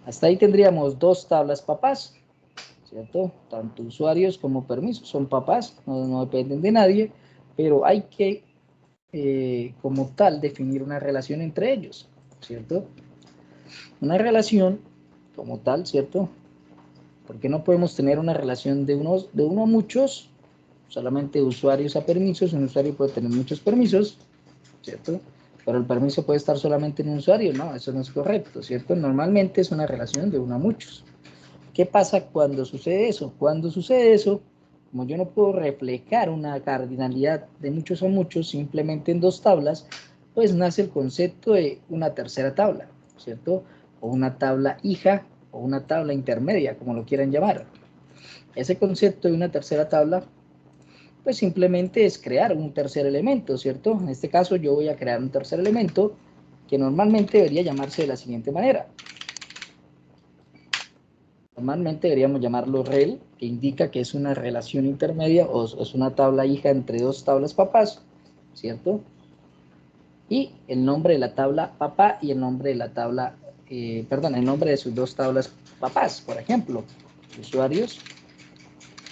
Hasta ahí tendríamos dos tablas papás, ¿cierto? Tanto usuarios como permisos son papás, no dependen de nadie, pero hay que, como tal, definir una relación entre ellos, ¿cierto? Una relación como tal, ¿cierto? Porque no podemos tener una relación de uno a muchos, solamente de usuarios a permisos. Un usuario puede tener muchos permisos, ¿cierto? Pero el permiso puede estar solamente en un usuario, no, eso no es correcto, ¿cierto? Normalmente es una relación de uno a muchos. ¿Qué pasa cuando sucede eso? Cuando sucede eso, como yo no puedo reflejar una cardinalidad de muchos a muchos simplemente en dos tablas, pues nace el concepto de una tercera tabla, ¿cierto? O una tabla hija o una tabla intermedia, como lo quieran llamar. Ese concepto de una tercera tabla, pues simplemente es crear un tercer elemento, ¿cierto? En este caso yo voy a crear un tercer elemento que normalmente debería llamarse de la siguiente manera. Normalmente deberíamos llamarlo rel, que indica que es una relación intermedia o es una tabla hija entre dos tablas papás, ¿cierto? Y el nombre de la tabla papá y el nombre de la tabla, el nombre de sus dos tablas papás, por ejemplo, usuarios,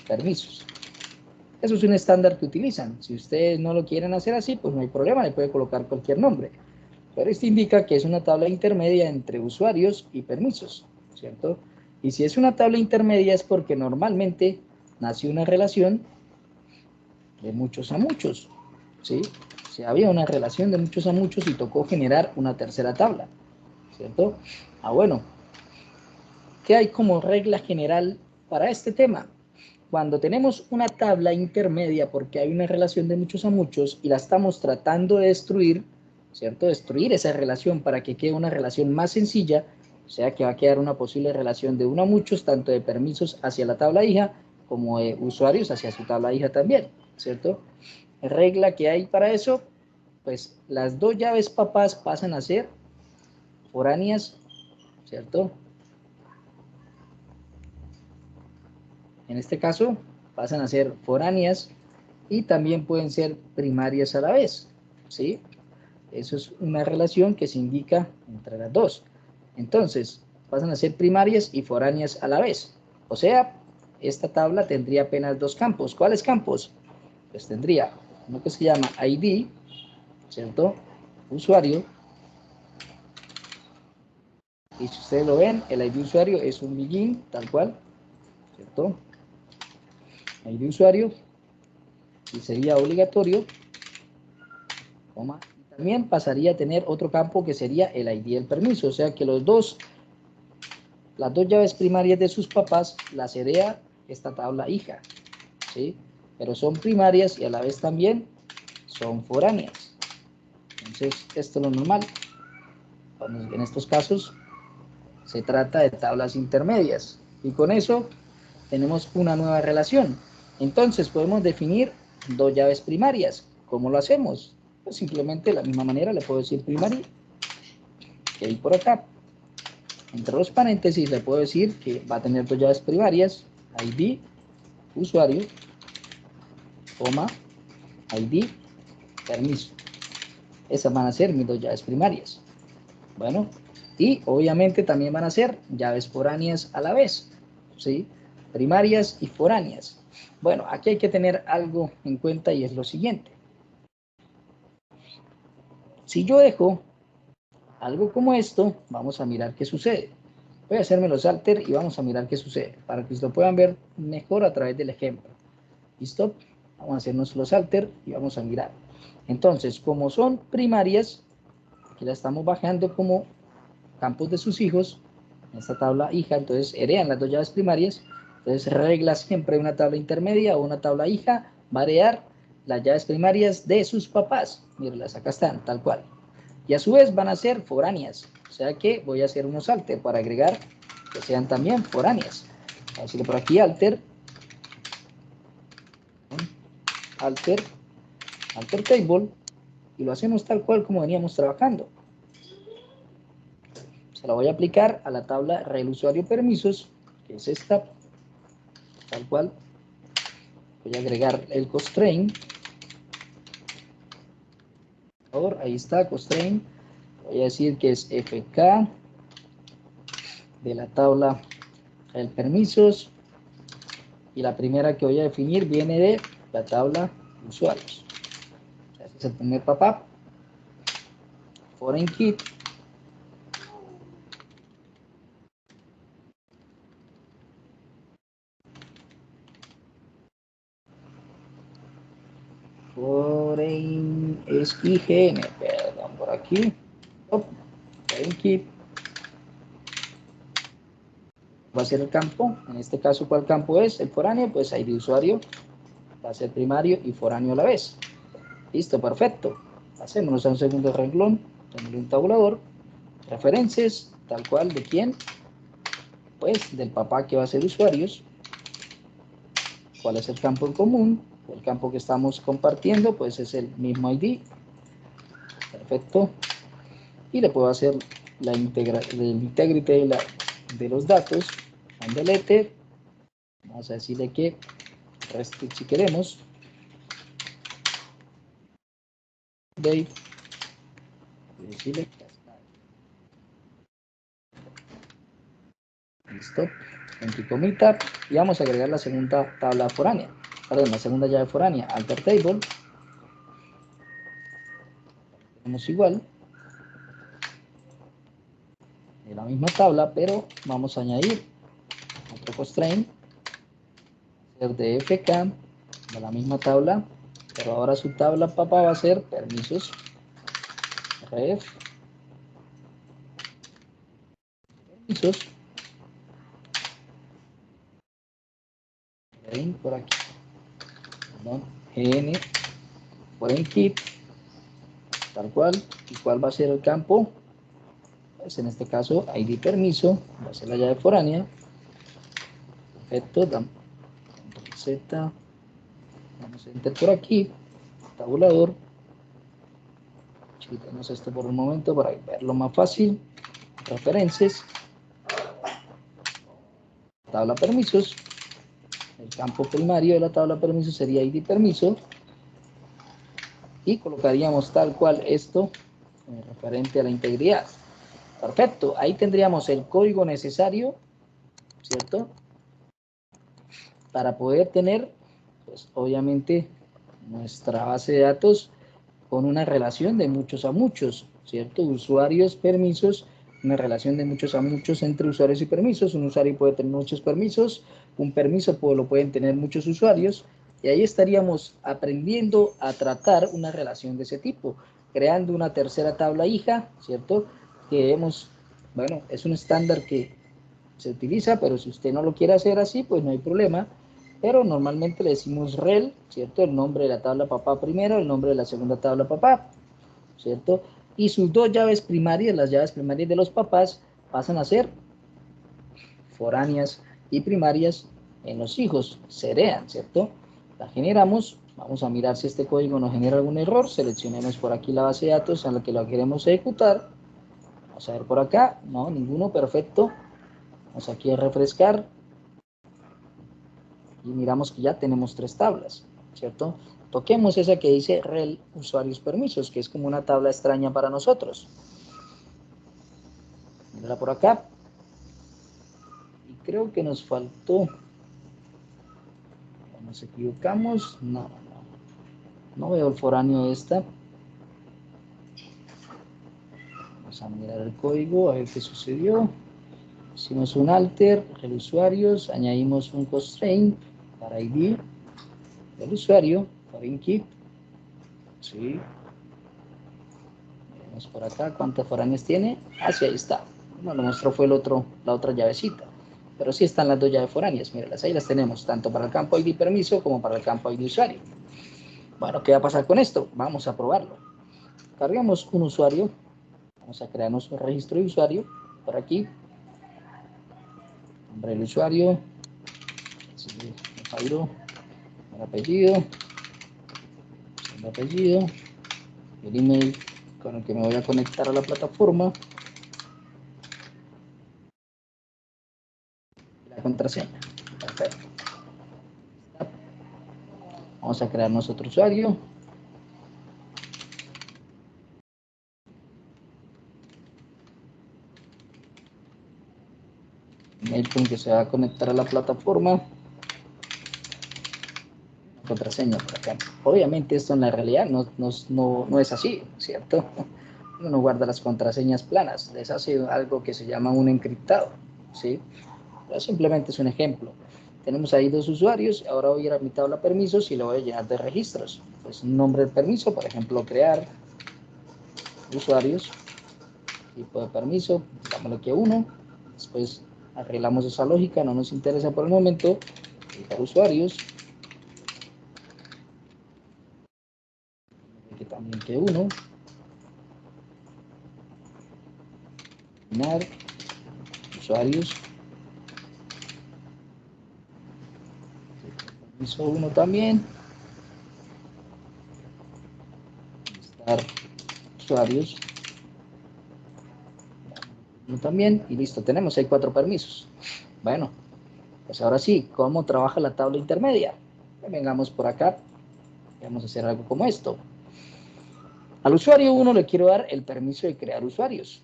permisos. Eso es un estándar que utilizan. Si ustedes no lo quieren hacer así, pues no hay problema, le puede colocar cualquier nombre. Pero esto indica que es una tabla intermedia entre usuarios y permisos, ¿cierto? Y si es una tabla intermedia es porque normalmente nació una relación de muchos a muchos, ¿sí? Si había una relación de muchos a muchos y tocó generar una tercera tabla, ¿cierto? Bueno, ¿qué hay como regla general para este tema? Cuando tenemos una tabla intermedia porque hay una relación de muchos a muchos y la estamos tratando de destruir, ¿cierto? Destruir esa relación para que quede una relación más sencilla, o sea que va a quedar una posible relación de uno a muchos, tanto de permisos hacia la tabla hija como de usuarios hacia su tabla hija también, ¿cierto? Regla que hay para eso, pues las dos llaves papás pasan a ser foráneas, ¿cierto? En este caso pasan a ser foráneas y también pueden ser primarias a la vez, ¿sí? Eso es una relación que se indica entre las dos. Entonces, pasan a ser primarias y foráneas a la vez. O sea, esta tabla tendría apenas dos campos. ¿Cuáles campos? Pues tendría uno que se llama ID, ¿cierto? Usuario. Y si ustedes lo ven, el ID usuario es un begin, tal cual, ¿cierto? ID usuario. Y sería obligatorio, coma, también pasaría a tener otro campo que sería el ID del permiso, o sea que las dos llaves primarias de sus papás las hereda esta tabla hija, ¿sí? Pero son primarias y a la vez también son foráneas. Entonces, esto es lo normal. En estos casos se trata de tablas intermedias y con eso tenemos una nueva relación. Entonces podemos definir dos llaves primarias. ¿Cómo lo hacemos? Pues simplemente de la misma manera le puedo decir primaria, que hay por acá. Entre los paréntesis le puedo decir que va a tener dos llaves primarias, ID, usuario, coma, ID, permiso. Esas van a ser mis dos llaves primarias. Bueno, y obviamente también van a ser llaves foráneas a la vez, ¿sí? Primarias y foráneas. Bueno, aquí hay que tener algo en cuenta y es lo siguiente. Si yo dejo algo como esto, vamos a mirar qué sucede. Voy a hacerme los alter y vamos a mirar qué sucede, para que lo puedan ver mejor a través del ejemplo. ¿Listo? Vamos a hacernos los alter y vamos a mirar. Entonces, como son primarias, aquí la estamos bajando como campos de sus hijos, en esta tabla hija, entonces heredan las dos llaves primarias, entonces regla siempre una tabla intermedia o una tabla hija, variar las llaves primarias de sus papás. Mírenlas, acá están, tal cual. Y a su vez van a ser foráneas, o sea que voy a hacer unos alter para agregar que sean también foráneas. Voy a decirle por aquí alter, alter table, y lo hacemos tal cual como veníamos trabajando. Se la voy a aplicar a la tabla rel usuario permisos, que es esta, tal cual. Voy a agregar el constraint. Por favor, ahí está, constraint. Voy a decir que es fk de la tabla rel permisos. Y la primera que voy a definir viene de la tabla usuarios. Este es el primer pop-up. Foreign key. Foreign es IGN, perdón, por aquí. Foreign key. Va a ser el campo. En este caso, ¿cuál campo es? El foráneo, pues ID usuario va a ser primario y foráneo a la vez. Listo, perfecto. Hacemos a un segundo renglón, tenemos un tabulador, referencias, tal cual, ¿de quién? Pues del papá que va a ser usuarios. ¿Cuál es el campo en común? El campo que estamos compartiendo, pues es el mismo ID. Perfecto. Y le puedo hacer la integrity de los datos. Delete. Vamos a decirle que restrict si queremos. Date. Decirle listo. Comita. Y vamos a agregar la segunda tabla foránea. Perdón, la segunda llave foránea. Alter table. Tenemos igual. De la misma tabla, pero vamos a añadir otro constraint. Ser de fk. De la misma tabla. Pero ahora su tabla papá va a ser permisos. Ref. Permisos. Por aquí. Perdón. N. Por en keep. Tal cual. ¿Y cuál va a ser el campo? Pues en este caso, ID permiso. Va a ser la llave foránea. Perfecto. Damos Z. Vamos a enter por aquí. Tabulador. Quitamos esto por un momento para verlo más fácil. Referencias. Tabla permisos. El campo primario de la tabla permisos sería ID permiso. Y colocaríamos tal cual esto referente a la integridad. Perfecto. Ahí tendríamos el código necesario, ¿cierto? Para poder tener, pues obviamente, nuestra base de datos con una relación de muchos a muchos, ¿cierto? Usuarios, permisos, una relación de muchos a muchos entre usuarios y permisos. Un usuario puede tener muchos permisos, un permiso lo pueden tener muchos usuarios, y ahí estaríamos aprendiendo a tratar una relación de ese tipo, creando una tercera tabla hija, ¿cierto? Que hemos, bueno, es un estándar que se utiliza, pero si usted no lo quiere hacer así, pues no hay problema. Pero normalmente le decimos rel, ¿cierto? El nombre de la tabla papá primero, el nombre de la segunda tabla papá, ¿cierto? Y sus dos llaves primarias, las llaves primarias de los papás, pasan a ser foráneas y primarias en los hijos, se heredan, ¿cierto? La generamos, vamos a mirar si este código nos genera algún error, seleccionemos por aquí la base de datos a la que la queremos ejecutar, vamos a ver por acá, no, ninguno, perfecto, vamos aquí a refrescar, y miramos que ya tenemos tres tablas, ¿cierto? Toquemos esa que dice rel usuarios permisos, que es como una tabla extraña para nosotros. Mírala por acá. Y creo que nos faltó. Nos equivocamos. No veo el foráneo de esta. Vamos a mirar el código, a ver qué sucedió. Hicimos un alter, el usuarios, añadimos un constraint para ID del usuario, foreign key. Sí. Vamos por acá, ¿cuántas foráneas tiene? Ah, sí, ahí está. No, lo mostró fue la otra llavecita. Pero sí están las dos llaves foráneas, mírenlas, ahí las tenemos, tanto para el campo ID permiso como para el campo ID usuario. Bueno, ¿qué va a pasar con esto? Vamos a probarlo. Cargamos un usuario, vamos a crearnos un registro de usuario, por aquí. Nombre del usuario, Jairo, el apellido, el email con el que me voy a conectar a la plataforma, y la contraseña. Perfecto. Vamos a crearnos otro usuario. Email con el que se va a conectar a la plataforma. Contraseña por acá. Obviamente esto en la realidad no es así, ¿cierto? Uno no guarda las contraseñas planas, les hace algo que se llama un encriptado, ¿sí? Pero simplemente es un ejemplo. Tenemos ahí dos usuarios, ahora voy a ir a mi tabla permisos y lo voy a llenar de registros. Pues un nombre del permiso, por ejemplo, crear usuarios, tipo de permiso, digámosle que 1, después arreglamos esa lógica, no nos interesa por el momento, editar usuarios, que también que 1, llenar usuarios, permiso 1 también, listar usuarios, uno también, y listo, tenemos ahí 4 permisos. Bueno, pues ahora sí, ¿cómo trabaja la tabla intermedia? Vengamos por acá, vamos a hacer algo como esto. Al usuario 1 le quiero dar el permiso de crear usuarios.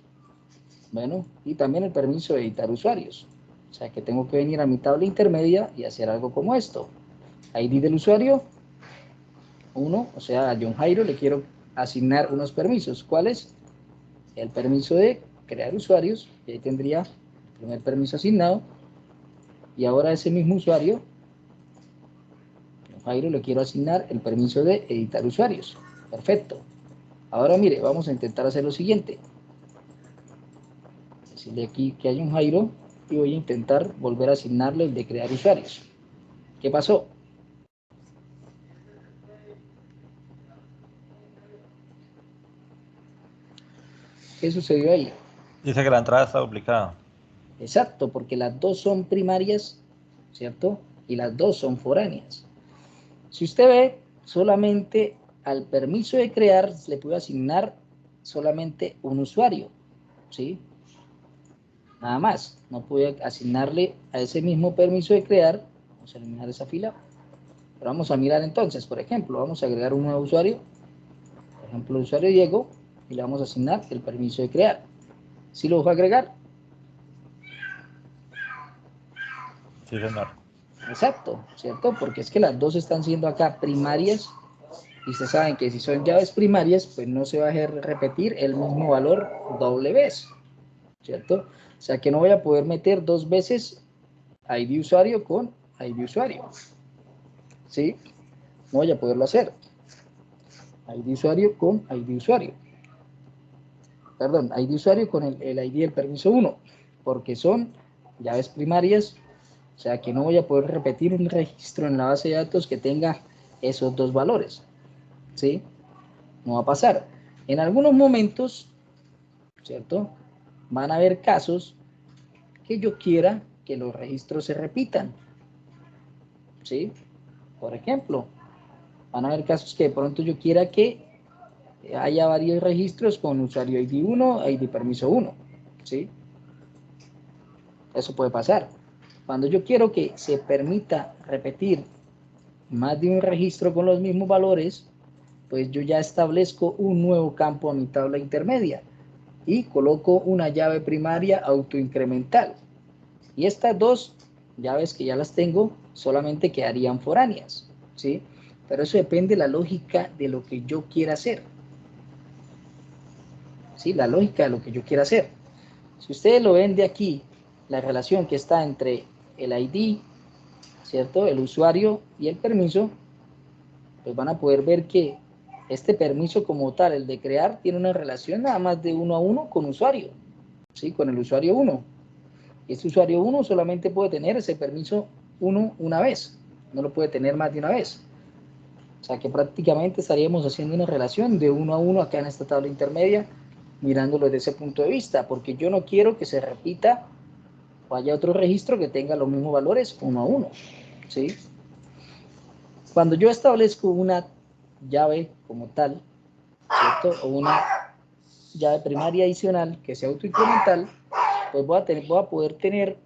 Bueno, y también el permiso de editar usuarios. O sea que tengo que venir a mi tabla intermedia y hacer algo como esto. ID del usuario 1, o sea, a John Jairo le quiero asignar unos permisos. ¿Cuáles? El permiso de crear usuarios, y ahí tendría el primer permiso asignado. Y ahora a ese mismo usuario, John Jairo, le quiero asignar el permiso de editar usuarios. Perfecto. Ahora mire, vamos a intentar hacer lo siguiente. Decirle aquí que hay un Jairo y voy a intentar volver a asignarle el de crear usuarios. ¿Qué pasó? ¿Qué sucedió ahí? Dice que la entrada está duplicada. Exacto, porque las dos son primarias, ¿cierto? Y las dos son foráneas. Si usted ve, solamente al permiso de crear le puedo asignar solamente un usuario, ¿sí? Nada más. No puedo asignarle a ese mismo permiso de crear. Vamos a eliminar esa fila. Pero vamos a mirar entonces, por ejemplo, vamos a agregar un nuevo usuario. Por ejemplo, el usuario Diego, y le vamos a asignar el permiso de crear. ¿Sí lo voy a agregar? Sí, señor. Exacto, ¿cierto? Porque es que las dos están siendo acá primarias y ustedes saben que si son llaves primarias, pues no se va a repetir el mismo valor doble vez, ¿cierto? O sea que no voy a poder meter dos veces ID usuario con ID usuario, ¿sí? No voy a poderlo hacer. ID usuario con ID usuario. Perdón, ID usuario con el ID del permiso 1, porque son llaves primarias. O sea que no voy a poder repetir un registro en la base de datos que tenga esos dos valores, ¿sí? No va a pasar. En algunos momentos, ¿cierto? Van a haber casos que yo quiera que los registros se repitan, ¿sí? Por ejemplo, van a haber casos que de pronto yo quiera que haya varios registros con usuario ID 1, ID permiso 1, ¿sí? Eso puede pasar. Cuando yo quiero que se permita repetir más de un registro con los mismos valores, pues yo ya establezco un nuevo campo a mi tabla intermedia y coloco una llave primaria autoincremental. Y estas dos llaves que ya las tengo solamente quedarían foráneas, ¿sí? Pero eso depende de la lógica de lo que yo quiera hacer, ¿sí? La lógica de lo que yo quiera hacer. Si ustedes lo ven de aquí, la relación que está entre el ID, ¿cierto? El usuario y el permiso, pues van a poder ver que este permiso como tal, el de crear, tiene una relación nada más de 1 a 1 con usuario, ¿sí? Con el usuario 1. Y este usuario 1 solamente puede tener ese permiso 1 una vez, no lo puede tener más de una vez. O sea que prácticamente estaríamos haciendo una relación de 1 a 1 acá en esta tabla intermedia, mirándolo desde ese punto de vista, porque yo no quiero que se repita o haya otro registro que tenga los mismos valores 1 a 1, ¿sí? Cuando yo establezco una llave como tal, ¿cierto? O una llave primaria adicional que sea autoincremental, pues voy a poder tener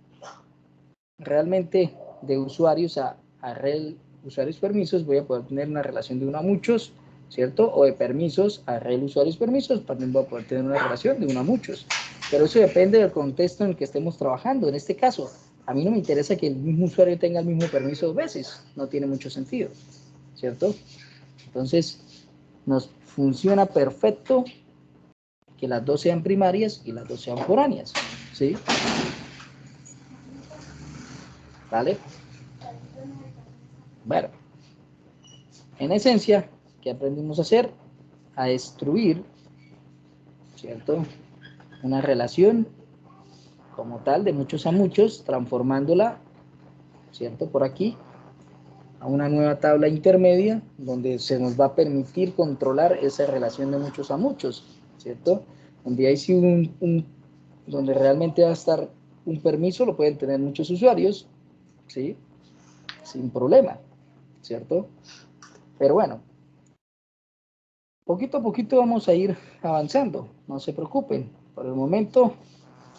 realmente de usuarios a usuarios permisos, voy a poder tener una relación de 1 a muchos, ¿cierto? O de permisos a usuarios permisos, también voy a poder tener una relación de 1 a muchos. Pero eso depende del contexto en el que estemos trabajando. En este caso, a mí no me interesa que el mismo usuario tenga el mismo permiso 2 veces, no tiene mucho sentido, ¿cierto? Entonces, nos funciona perfecto que las dos sean primarias y las dos sean foráneas, ¿sí? ¿Vale? Bueno, en esencia, ¿qué aprendimos a hacer? A destruir, ¿cierto? Una relación como tal de muchos a muchos, transformándola, ¿cierto? Por aquí, a una nueva tabla intermedia, donde se nos va a permitir controlar esa relación de muchos a muchos, ¿cierto? Donde hay sí donde realmente va a estar un permiso, lo pueden tener muchos usuarios, ¿sí? Sin problema, ¿cierto? Pero bueno, poquito a poquito vamos a ir avanzando, no se preocupen. Por el momento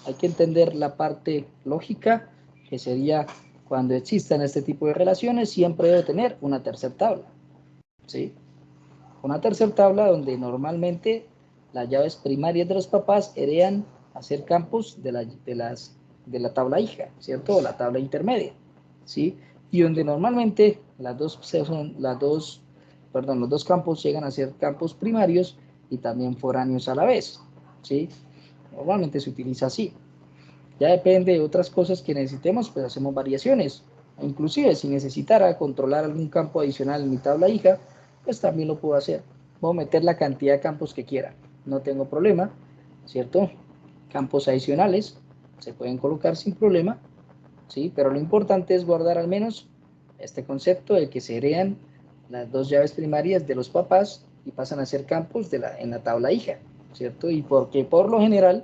hay que entender la parte lógica, que sería cuando existan este tipo de relaciones, siempre debe tener una tercera tabla, ¿sí? Una tercera tabla donde normalmente las llaves primarias de los papás heredan a ser campos de la tabla hija, ¿cierto? O la tabla intermedia, ¿sí? Y donde normalmente los dos campos llegan a ser campos primarios y también foráneos a la vez, ¿sí? Normalmente se utiliza así. Ya depende de otras cosas que necesitemos, pues hacemos variaciones. Inclusive si necesitara controlar algún campo adicional en mi tabla hija, pues también lo puedo hacer. Puedo meter la cantidad de campos que quiera, no tengo problema, ¿cierto? Campos adicionales se pueden colocar sin problema, ¿sí? Pero lo importante es guardar al menos este concepto de que se heredan las dos llaves primarias de los papás y pasan a ser campos en la tabla hija, ¿cierto? Y porque por lo general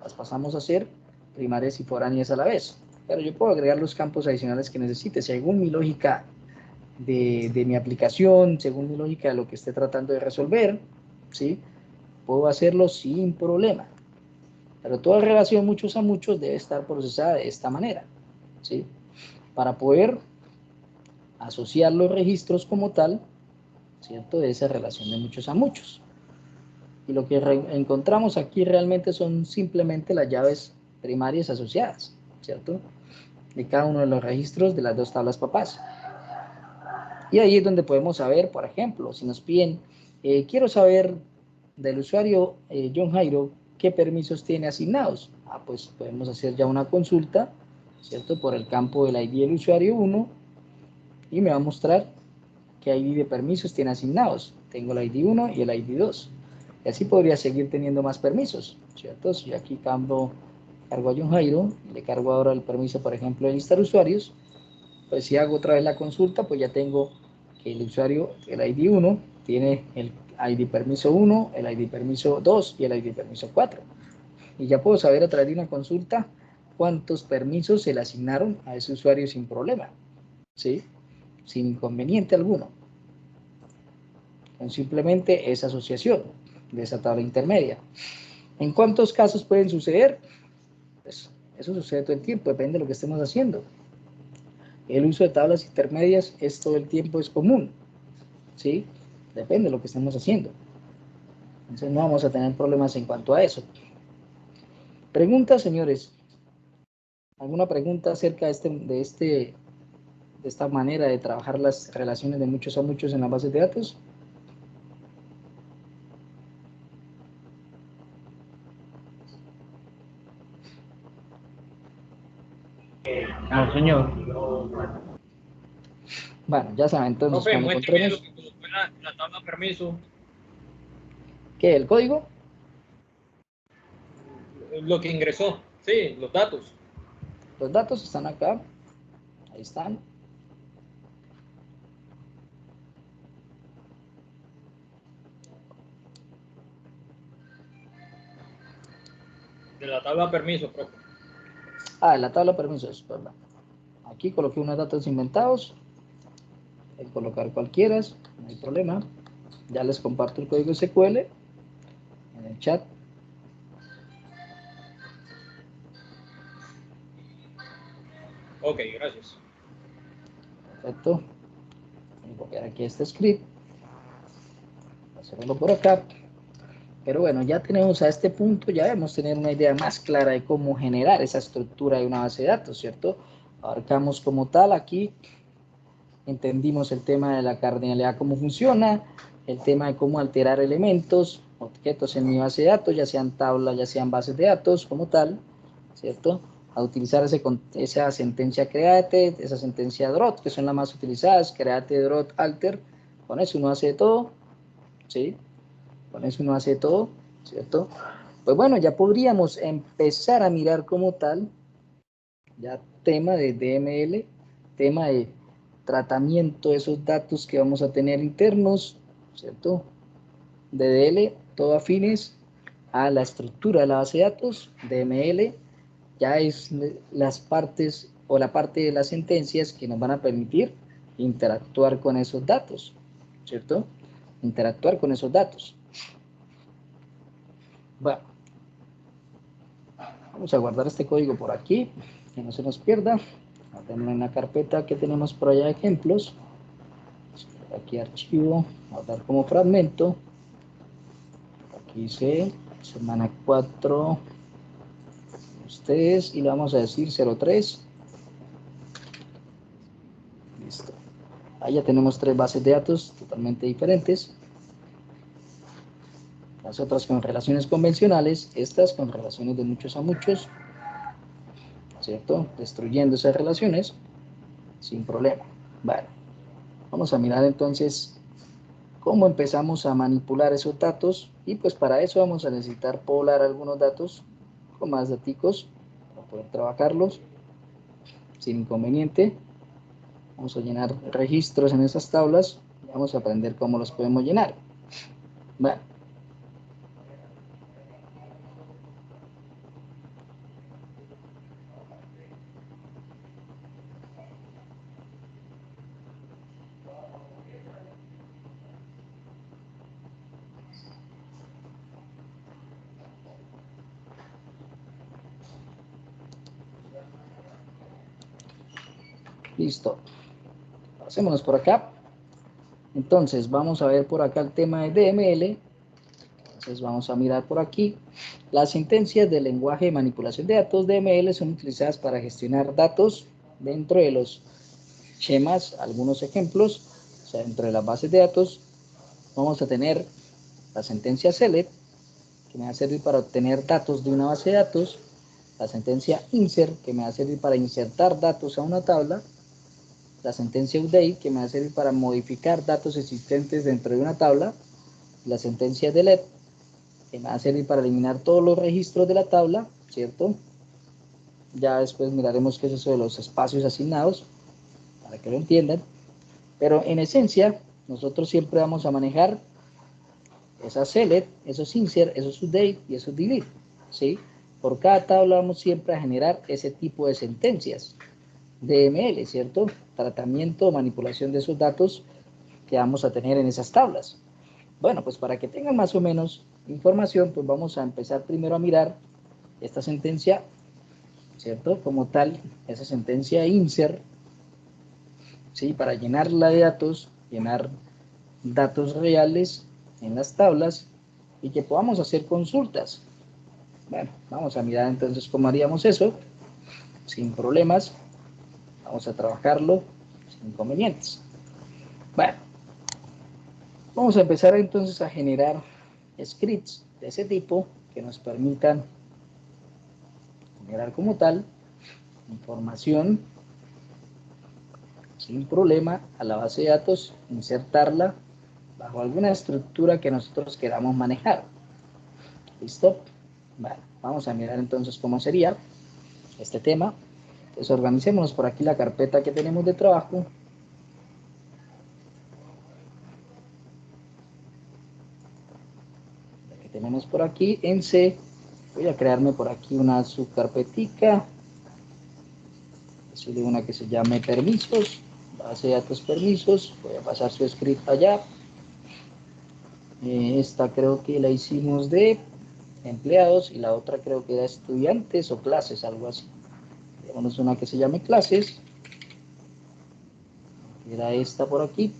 las pasamos a ser primarias y foráneas a la vez. Pero yo puedo agregar los campos adicionales que necesite, según mi lógica de mi aplicación, según mi lógica de lo que esté tratando de resolver, ¿sí? Puedo hacerlo sin problema. Pero toda relación muchos a muchos debe estar procesada de esta manera, ¿sí? Para poder asociar los registros como tal, ¿cierto? De esa relación de muchos a muchos. Y lo que encontramos aquí realmente son simplemente las llaves primarias asociadas, ¿cierto? De cada uno de los registros de las dos tablas papás. Y ahí es donde podemos saber, por ejemplo, si nos piden, quiero saber del usuario John Jairo qué permisos tiene asignados. Pues podemos hacer ya una consulta, ¿cierto? Por el campo del ID del usuario 1 y me va a mostrar qué ID de permisos tiene asignados. Tengo el ID 1 y el ID 2. Y así podría seguir teniendo más permisos, ¿cierto? Si aquí cargo a John Jairo, le cargo ahora el permiso, por ejemplo, de listar usuarios, pues si hago otra vez la consulta, pues ya tengo que el usuario, el ID 1, tiene el ID permiso 1, el ID permiso 2 y el ID permiso 4. Y ya puedo saber a través de una consulta cuántos permisos se le asignaron a ese usuario sin problema, ¿sí? Sin inconveniente alguno. Con simplemente esa asociación de esa tabla intermedia. ¿En cuántos casos pueden suceder? Pues eso sucede todo el tiempo, depende de lo que estemos haciendo. El uso de tablas intermedias es todo el tiempo, es común, ¿sí? Depende de lo que estemos haciendo. Entonces no vamos a tener problemas en cuanto a eso. Preguntas, señores. ¿Alguna pregunta acerca de esta manera de trabajar las relaciones de muchos a muchos en las bases de datos? No, señor. Bueno, ya saben, entonces Profe, cuando muéstrame lo encontremos... que colocó en la tabla permiso. ¿Qué? ¿El código? Lo que ingresó. Sí, los datos. Los datos están acá. Ahí están. De la tabla permiso, profe. Ah, en la tabla de permisos, perdón. Aquí coloqué unos datos inventados. Hay que colocar cualquiera, no hay problema. Ya les comparto el código SQL en el chat. Ok, gracias. Perfecto. Voy a copiar aquí este script. Voy a hacerlo por acá. Pero bueno, ya tenemos a este punto, ya debemos tener una idea más clara de cómo generar esa estructura de una base de datos, ¿cierto? Abarcamos como tal aquí, entendimos el tema de la cardinalidad, cómo funciona, el tema de cómo alterar elementos, objetos en mi base de datos, ya sean tablas, ya sean bases de datos como tal, ¿cierto? A utilizar esa sentencia create, esa sentencia drot, que son las más utilizadas, create, drot, alter, con eso uno hace de todo, ¿sí? Con eso uno hace todo, ¿cierto? Pues bueno, ya podríamos empezar a mirar como tal, ya tema de DML, tema de tratamiento de esos datos que vamos a tener internos, ¿cierto? DDL, todo afines a la estructura de la base de datos, DML, ya es las partes o la parte de las sentencias que nos van a permitir interactuar con esos datos, ¿cierto? Interactuar con esos datos. Bueno, vamos a guardar este código por aquí, que no se nos pierda. Guardémoslo en la carpeta que tenemos por allá de ejemplos. Aquí archivo, guardar como fragmento. Aquí dice semana 4, ustedes, y le vamos a decir 03. Listo. Ahí ya tenemos 3 bases de datos totalmente diferentes. Las otras con relaciones convencionales, estas con relaciones de muchos a muchos, ¿cierto? Destruyendo esas relaciones sin problema. Vale. Vamos a mirar entonces cómo empezamos a manipular esos datos, y pues para eso vamos a necesitar poblar algunos datos con más daticos para poder trabajarlos sin inconveniente. Vamos a llenar registros en esas tablas y vamos a aprender cómo los podemos llenar. Bueno, listo. Pasémonos por acá. Entonces vamos a ver por acá el tema de DML. Entonces vamos a mirar por aquí. Las sentencias del lenguaje de manipulación de datos DML son utilizadas para gestionar datos dentro de los schemas. Algunos ejemplos, o sea, dentro de las bases de datos vamos a tener la sentencia select, que me va a servir para obtener datos de una base de datos, la sentencia insert, que me va a servir para insertar datos a una tabla, la sentencia update, que me va a servir para modificar datos existentes dentro de una tabla, la sentencia delete, que me va a servir para eliminar todos los registros de la tabla, ¿cierto? Ya después miraremos qué es eso de los espacios asignados, para que lo entiendan. Pero en esencia, nosotros siempre vamos a manejar esas select, esos insert, esos update y esos delete, ¿sí? Por cada tabla vamos siempre a generar ese tipo de sentencias. DML, ¿cierto? Tratamiento o manipulación de esos datos que vamos a tener en esas tablas. Bueno, pues para que tengan más o menos información, pues vamos a empezar primero a mirar esta sentencia, ¿cierto? Como tal, esa sentencia insert, ¿sí? Para llenarla de datos, llenar datos reales en las tablas y que podamos hacer consultas. Bueno, vamos a mirar entonces cómo haríamos eso, sin problemas. Vamos a trabajarlo sin inconvenientes. Bueno, vamos a empezar entonces a generar scripts de ese tipo que nos permitan generar como tal información sin problema a la base de datos, insertarla bajo alguna estructura que nosotros queramos manejar. ¿Listo? Vale, vamos a mirar entonces cómo sería este tema. Entonces organicémonos por aquí la carpeta que tenemos de trabajo. La que tenemos por aquí en C. Voy a crearme por aquí una subcarpetica. Decirle una que se llame permisos. Base de datos permisos. Voy a pasar su script allá. Esta creo que la hicimos de empleados y la otra creo que era estudiantes o clases, algo así. Tenemos una que se llame clases. Era esta por aquí.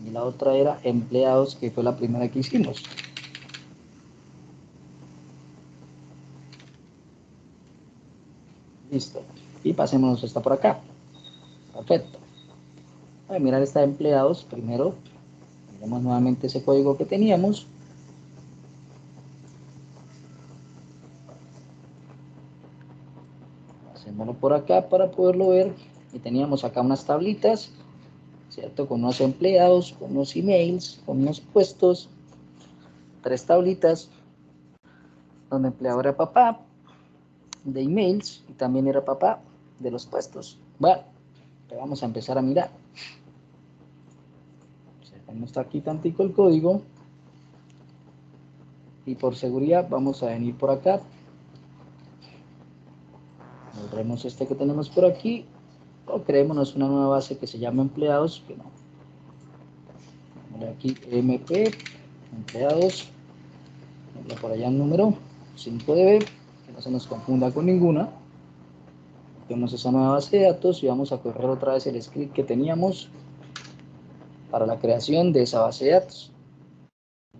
Y la otra era empleados, que fue la primera que hicimos. Listo. Y pasémonos esta por acá. Perfecto. Voy a mirar esta de empleados primero. Miremos nuevamente ese código que teníamos. Pasémoslo por acá para poderlo ver. Y teníamos acá unas tablitas, ¿cierto? Con unos empleados, con unos emails, con unos puestos. 3 tablitas. Donde empleado era papá de emails y también era papá de los puestos. Bueno, vamos a empezar a mirar. Cerramos aquí tantico el código. Y por seguridad vamos a venir por acá. Borremos este que tenemos por aquí. O creémonos una nueva base que se llama empleados. Que no. Aquí MP, empleados. Por allá el número 5DB. Que no se nos confunda con ninguna. Tenemos esa nueva base de datos y vamos a correr otra vez el script que teníamos para la creación de esa base de datos.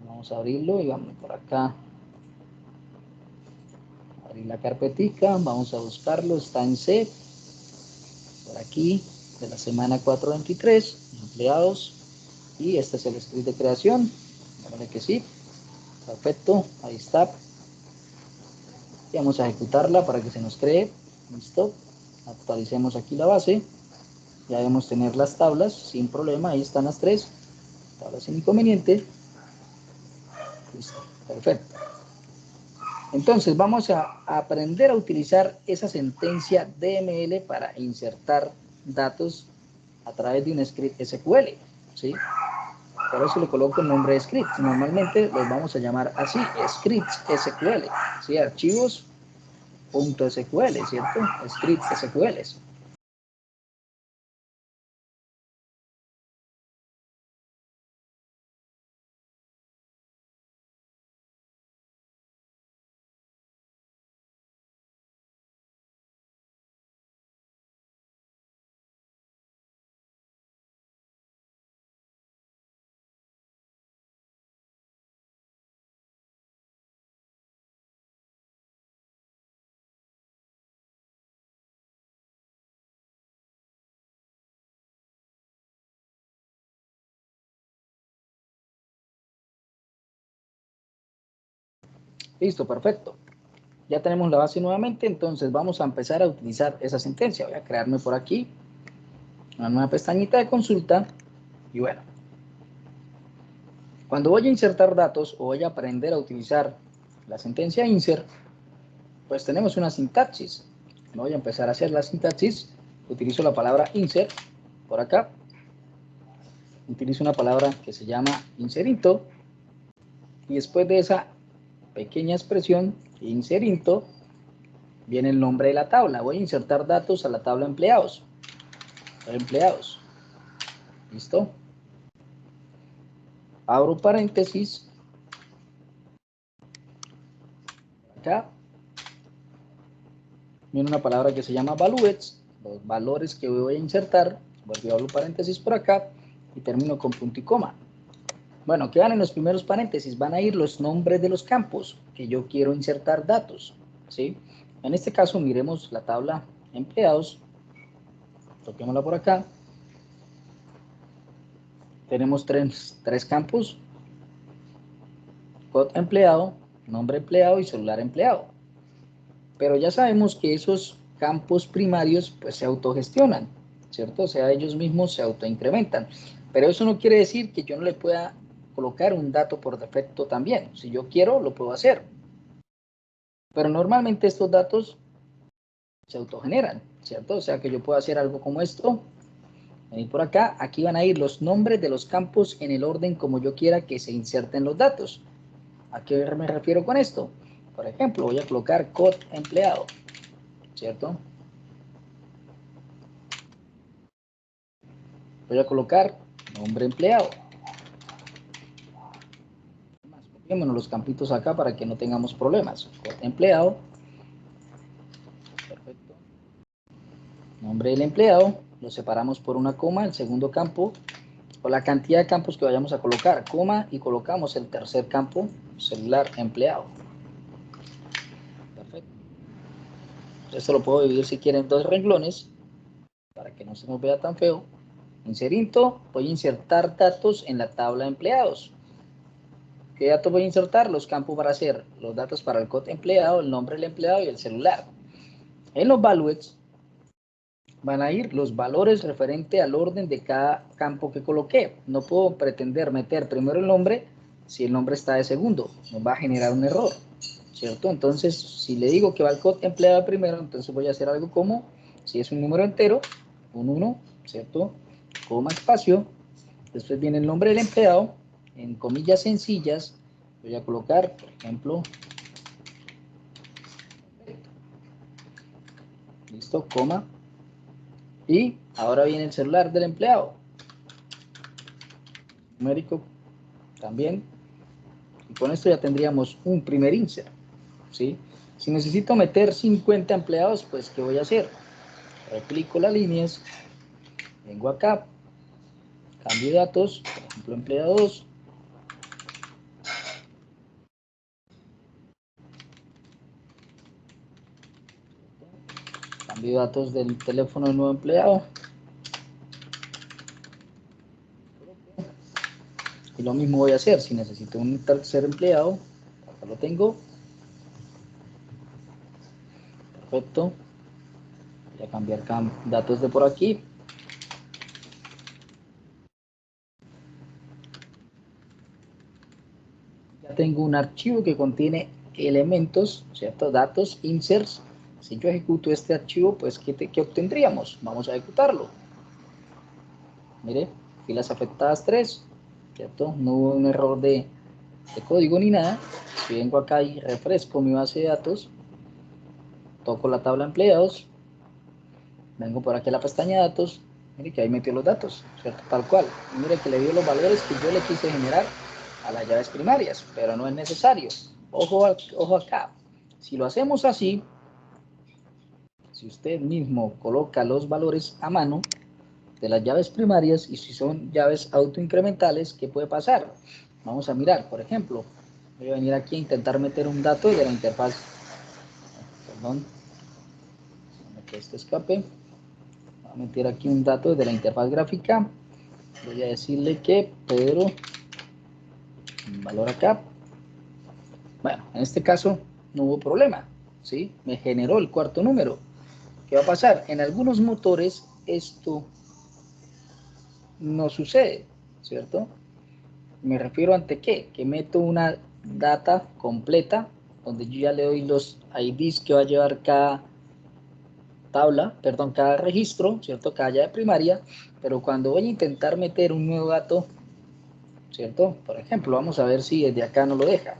Vamos a abrirlo y vamos por acá. Abrir la carpetica, vamos a buscarlo, está en C. Por aquí, de la semana 423, empleados. Y este es el script de creación. Vale que sí. Perfecto, ahí está. Y vamos a ejecutarla para que se nos cree. Listo. Actualicemos aquí la base. Ya debemos tener las tablas sin problema. Ahí están las 3. Tablas sin inconveniente. Listo. Perfecto. Entonces vamos a aprender a utilizar esa sentencia DML para insertar datos a través de un script SQL. ¿Sí? Por eso le coloco el nombre de script. Normalmente los vamos a llamar así, scripts SQL. ¿Sí? Archivos .sql, ¿cierto? Scripts SQL. Listo, perfecto. Ya tenemos la base nuevamente, entonces vamos a empezar a utilizar esa sentencia. Voy a crearme por aquí una nueva pestañita de consulta. Y bueno, cuando voy a insertar datos o voy a aprender a utilizar la sentencia insert, pues tenemos una sintaxis. Voy a empezar a hacer la sintaxis. Utilizo la palabra insert por acá. Utilizo una palabra que se llama inserinto. Y después de esa pequeña expresión, inserinto, viene el nombre de la tabla. Voy a insertar datos a la tabla empleados. Empleados. ¿Listo? Abro paréntesis. Acá. Viene una palabra que se llama values. Los valores que voy a insertar. Vuelvo a abrir paréntesis por acá. Y termino con punto y coma. Bueno, ¿qué van en los primeros paréntesis? Van a ir los nombres de los campos que yo quiero insertar datos. ¿Sí? En este caso, miremos la tabla empleados. Toquémosla por acá. Tenemos tres campos. Code empleado, nombre empleado y celular empleado. Pero ya sabemos que esos campos primarios pues se autogestionan, ¿cierto? O sea, ellos mismos se autoincrementan. Pero eso no quiere decir que yo no le pueda colocar un dato por defecto también. Si yo quiero, lo puedo hacer. Pero normalmente estos datos se autogeneran, ¿cierto? O sea que yo puedo hacer algo como esto. Venir por acá, aquí van a ir los nombres de los campos en el orden como yo quiera que se inserten los datos. ¿A qué me refiero con esto? Por ejemplo, voy a colocar code empleado, ¿cierto? Voy a colocar nombre empleado. Copiémonos los campitos acá para que no tengamos problemas. Code empleado. Perfecto. Nombre del empleado. Lo separamos por una coma, el segundo campo, o la cantidad de campos que vayamos a colocar, coma, y colocamos el tercer campo, celular empleado. Perfecto. Esto lo puedo dividir si quieren en dos renglones, para que no se nos vea tan feo. Inserinto, voy a insertar datos en la tabla de empleados. ¿Qué datos voy a insertar? Los campos para hacer los datos para el code empleado, el nombre del empleado y el celular. En los values van a ir los valores referente al orden de cada campo que coloqué. No puedo pretender meter primero el nombre si el nombre está de segundo. Nos va a generar un error, ¿cierto? Entonces, si le digo que va el code empleado primero, entonces voy a hacer algo como, si es un número entero, un 1, ¿cierto? Coma, espacio. Después viene el nombre del empleado. En comillas sencillas, voy a colocar, por ejemplo, listo, coma. Y ahora viene el celular del empleado. Numérico también. Y con esto ya tendríamos un primer insert, ¿sí? Si necesito meter 50 empleados, pues ¿qué voy a hacer? Replico las líneas, vengo acá, cambio datos, por ejemplo, empleado 2. Cambio datos del teléfono del nuevo empleado. Y lo mismo voy a hacer, si necesito un tercer empleado, acá lo tengo. Perfecto. Voy a cambiar datos de por aquí. Ya tengo un archivo que contiene elementos, ¿cierto? Datos, inserts. Si yo ejecuto este archivo, pues ¿qué obtendríamos? Vamos a ejecutarlo. Mire, filas afectadas 3, ¿cierto? No hubo un error de código ni nada. Si vengo acá y refresco mi base de datos, toco la tabla de empleados, vengo por aquí a la pestaña datos, mire que ahí metió los datos, ¿cierto? Tal cual. Y mire que le dio los valores que yo le quise generar a las llaves primarias, pero no es necesario. Ojo acá. Si lo hacemos así, si usted mismo coloca los valores a mano de las llaves primarias y si son llaves autoincrementales, ¿qué puede pasar? Vamos a mirar, por ejemplo, voy a venir aquí a intentar meter un dato de la interfaz. Perdón, que esto escape. Voy a meter aquí un dato de la interfaz gráfica. Voy a decirle que Pedro, un valor acá. Bueno, en este caso no hubo problema, ¿sí? Me generó el cuarto número. ¿Qué va a pasar? En algunos motores esto no sucede, ¿cierto? Me refiero ante qué, que meto una data completa donde yo ya le doy los IDs que va a llevar cada tabla, perdón, cada registro, ¿cierto? Cada llave primaria, pero cuando voy a intentar meter un nuevo dato, ¿cierto? Por ejemplo, vamos a ver si desde acá no lo deja.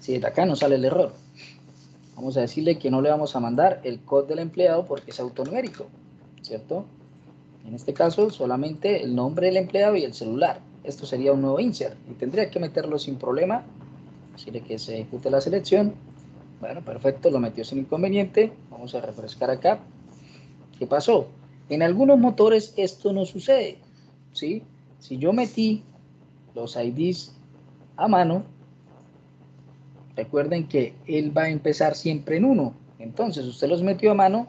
Si desde acá no sale el error. Vamos a decirle que no le vamos a mandar el code del empleado porque es autonumérico, ¿cierto? En este caso, solamente el nombre del empleado y el celular. Esto sería un nuevo insert y tendría que meterlo sin problema. Decirle que se ejecute la selección. Bueno, perfecto, lo metió sin inconveniente. Vamos a refrescar acá. ¿Qué pasó? En algunos motores esto no sucede, ¿sí? Si yo metí los IDs a mano, recuerden que él va a empezar siempre en 1. Entonces, usted los metió a mano,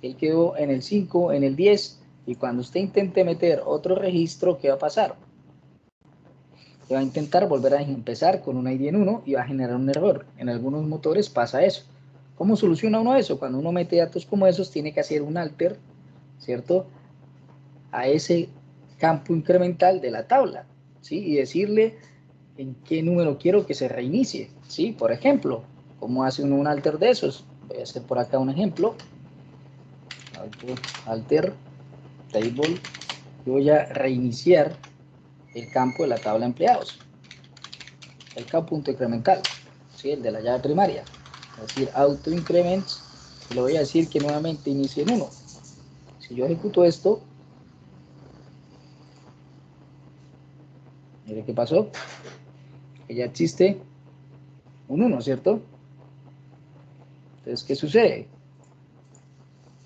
él quedó en el 5, en el 10, y cuando usted intente meter otro registro, ¿qué va a pasar? Que va a intentar volver a empezar con un ID en 1 y va a generar un error. En algunos motores pasa eso. ¿Cómo soluciona uno eso? Cuando uno mete datos como esos, tiene que hacer un alter, ¿cierto?, a ese campo incremental de la tabla, ¿sí? Y decirle en qué número quiero que se reinicie, ¿sí? Por ejemplo, ¿cómo hace uno un alter de esos? Voy a hacer por acá un ejemplo. Alter table. Yo voy a reiniciar el campo de la tabla de empleados. El campo incremental, ¿sí? El de la llave primaria. Es decir, auto increments. Y le voy a decir que nuevamente inicie en 1. Si yo ejecuto esto, mire qué pasó. Que ya existe un 1, ¿cierto? Entonces, ¿qué sucede?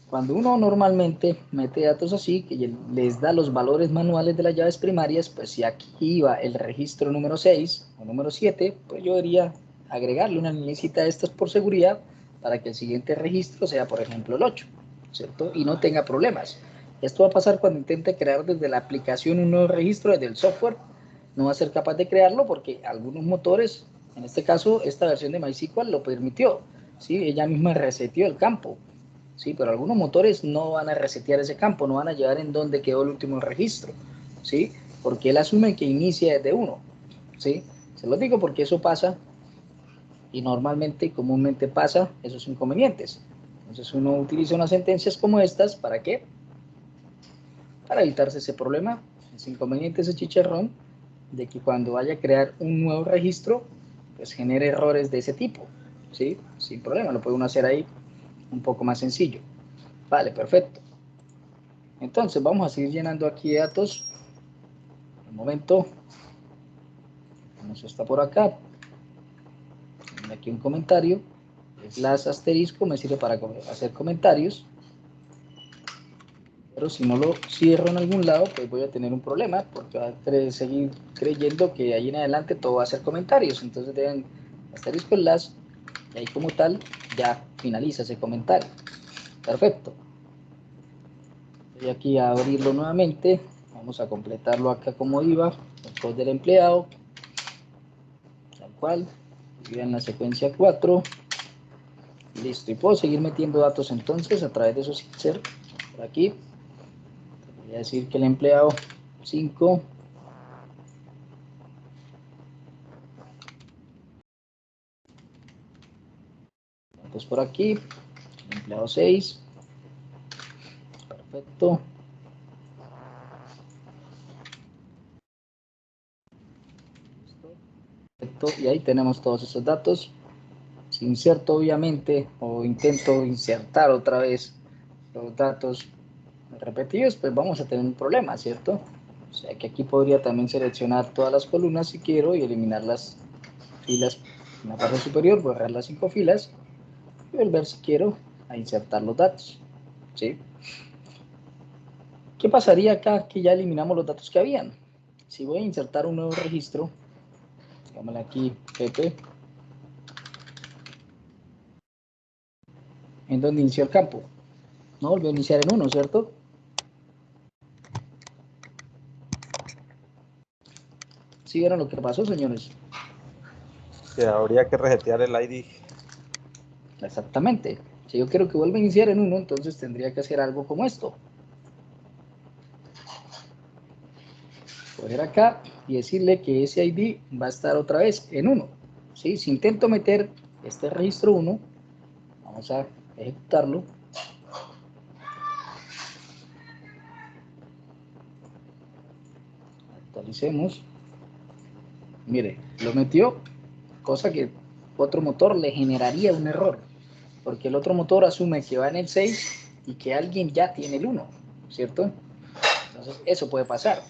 Cuando uno normalmente mete datos así, que les da los valores manuales de las llaves primarias, pues si aquí iba el registro número 6 o número 7, pues yo debería agregarle una linecita de estas por seguridad para que el siguiente registro sea, por ejemplo, el 8, ¿cierto? Y no tenga problemas. Esto va a pasar cuando intente crear desde la aplicación un nuevo registro desde el software. No va a ser capaz de crearlo porque algunos motores, en este caso, esta versión de MySQL lo permitió, ¿sí? Ella misma reseteó el campo. Sí, pero algunos motores no van a resetear ese campo, no van a llevar en donde quedó el último registro, ¿sí? Porque él asume que inicia desde 1, ¿sí? Se lo digo porque eso pasa y normalmente, comúnmente pasa esos inconvenientes. Entonces uno utiliza unas sentencias como estas, ¿para qué? Para evitarse ese problema, ese inconveniente, ese chicharrón, de que cuando vaya a crear un nuevo registro, pues genere errores de ese tipo, ¿sí? Sin problema, lo puede uno hacer ahí un poco más sencillo. Vale, perfecto. Entonces vamos a seguir llenando aquí datos. Un momento. Vamos, está por acá. Aquí un comentario. Slash asterisco me sirve para hacer comentarios. Pero si no lo cierro en algún lado, pues voy a tener un problema, porque va a seguir creyendo que ahí en adelante todo va a ser comentarios. Entonces deben asterisco slash, y ahí como tal ya finaliza ese comentario. Perfecto. Voy aquí a abrirlo nuevamente. Vamos a completarlo acá como iba. El code del empleado. Tal cual. Iba en la secuencia 4. Listo. Y puedo seguir metiendo datos entonces a través de esos insert. Por aquí. Voy a decir que el empleado 5. Datos por aquí. El empleado 6. Perfecto. Perfecto. Y ahí tenemos todos esos datos. Si inserto obviamente o intento insertar otra vez los datos repetidos, pues vamos a tener un problema, ¿cierto? O sea que aquí podría también seleccionar todas las columnas si quiero y eliminar las filas en la parte superior, borrar las 5 filas y volver si quiero a insertar los datos, ¿sí? ¿Qué pasaría acá que ya eliminamos los datos que habían? Si voy a insertar un nuevo registro, digámosle aquí PP, en donde inició el campo, no volvió a iniciar en 1, ¿cierto? ¿Sí vieron lo que pasó, señores? Que habría que resetear el ID. Exactamente. Si yo quiero que vuelva a iniciar en 1, entonces tendría que hacer algo como esto. Coger acá y decirle que ese ID va a estar otra vez en 1. ¿Sí? Si intento meter este registro 1, vamos a ejecutarlo. Actualicemos. Mire, lo metió, cosa que otro motor le generaría un error, porque el otro motor asume que va en el 6 y que alguien ya tiene el 1, ¿cierto? Entonces, eso puede pasar.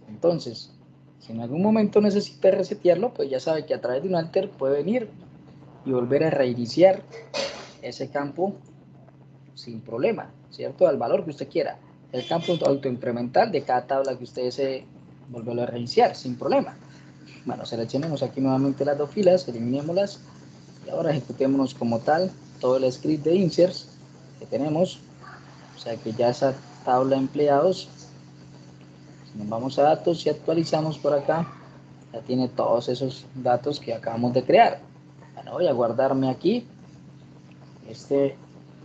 Entonces, si en algún momento necesita resetearlo, pues ya sabe que a través de un alter puede venir y volver a reiniciar ese campo sin problema, ¿cierto? Al valor que usted quiera. El campo autoincremental de cada tabla que usted desee volverlo a reiniciar sin problema. Bueno, seleccionemos aquí nuevamente las dos filas, eliminémoslas y ahora ejecutémonos como tal todo el script de inserts que tenemos. O sea que ya esa tabla de empleados, si nos vamos a datos y actualizamos por acá, ya tiene todos esos datos que acabamos de crear. Bueno, voy a guardarme aquí este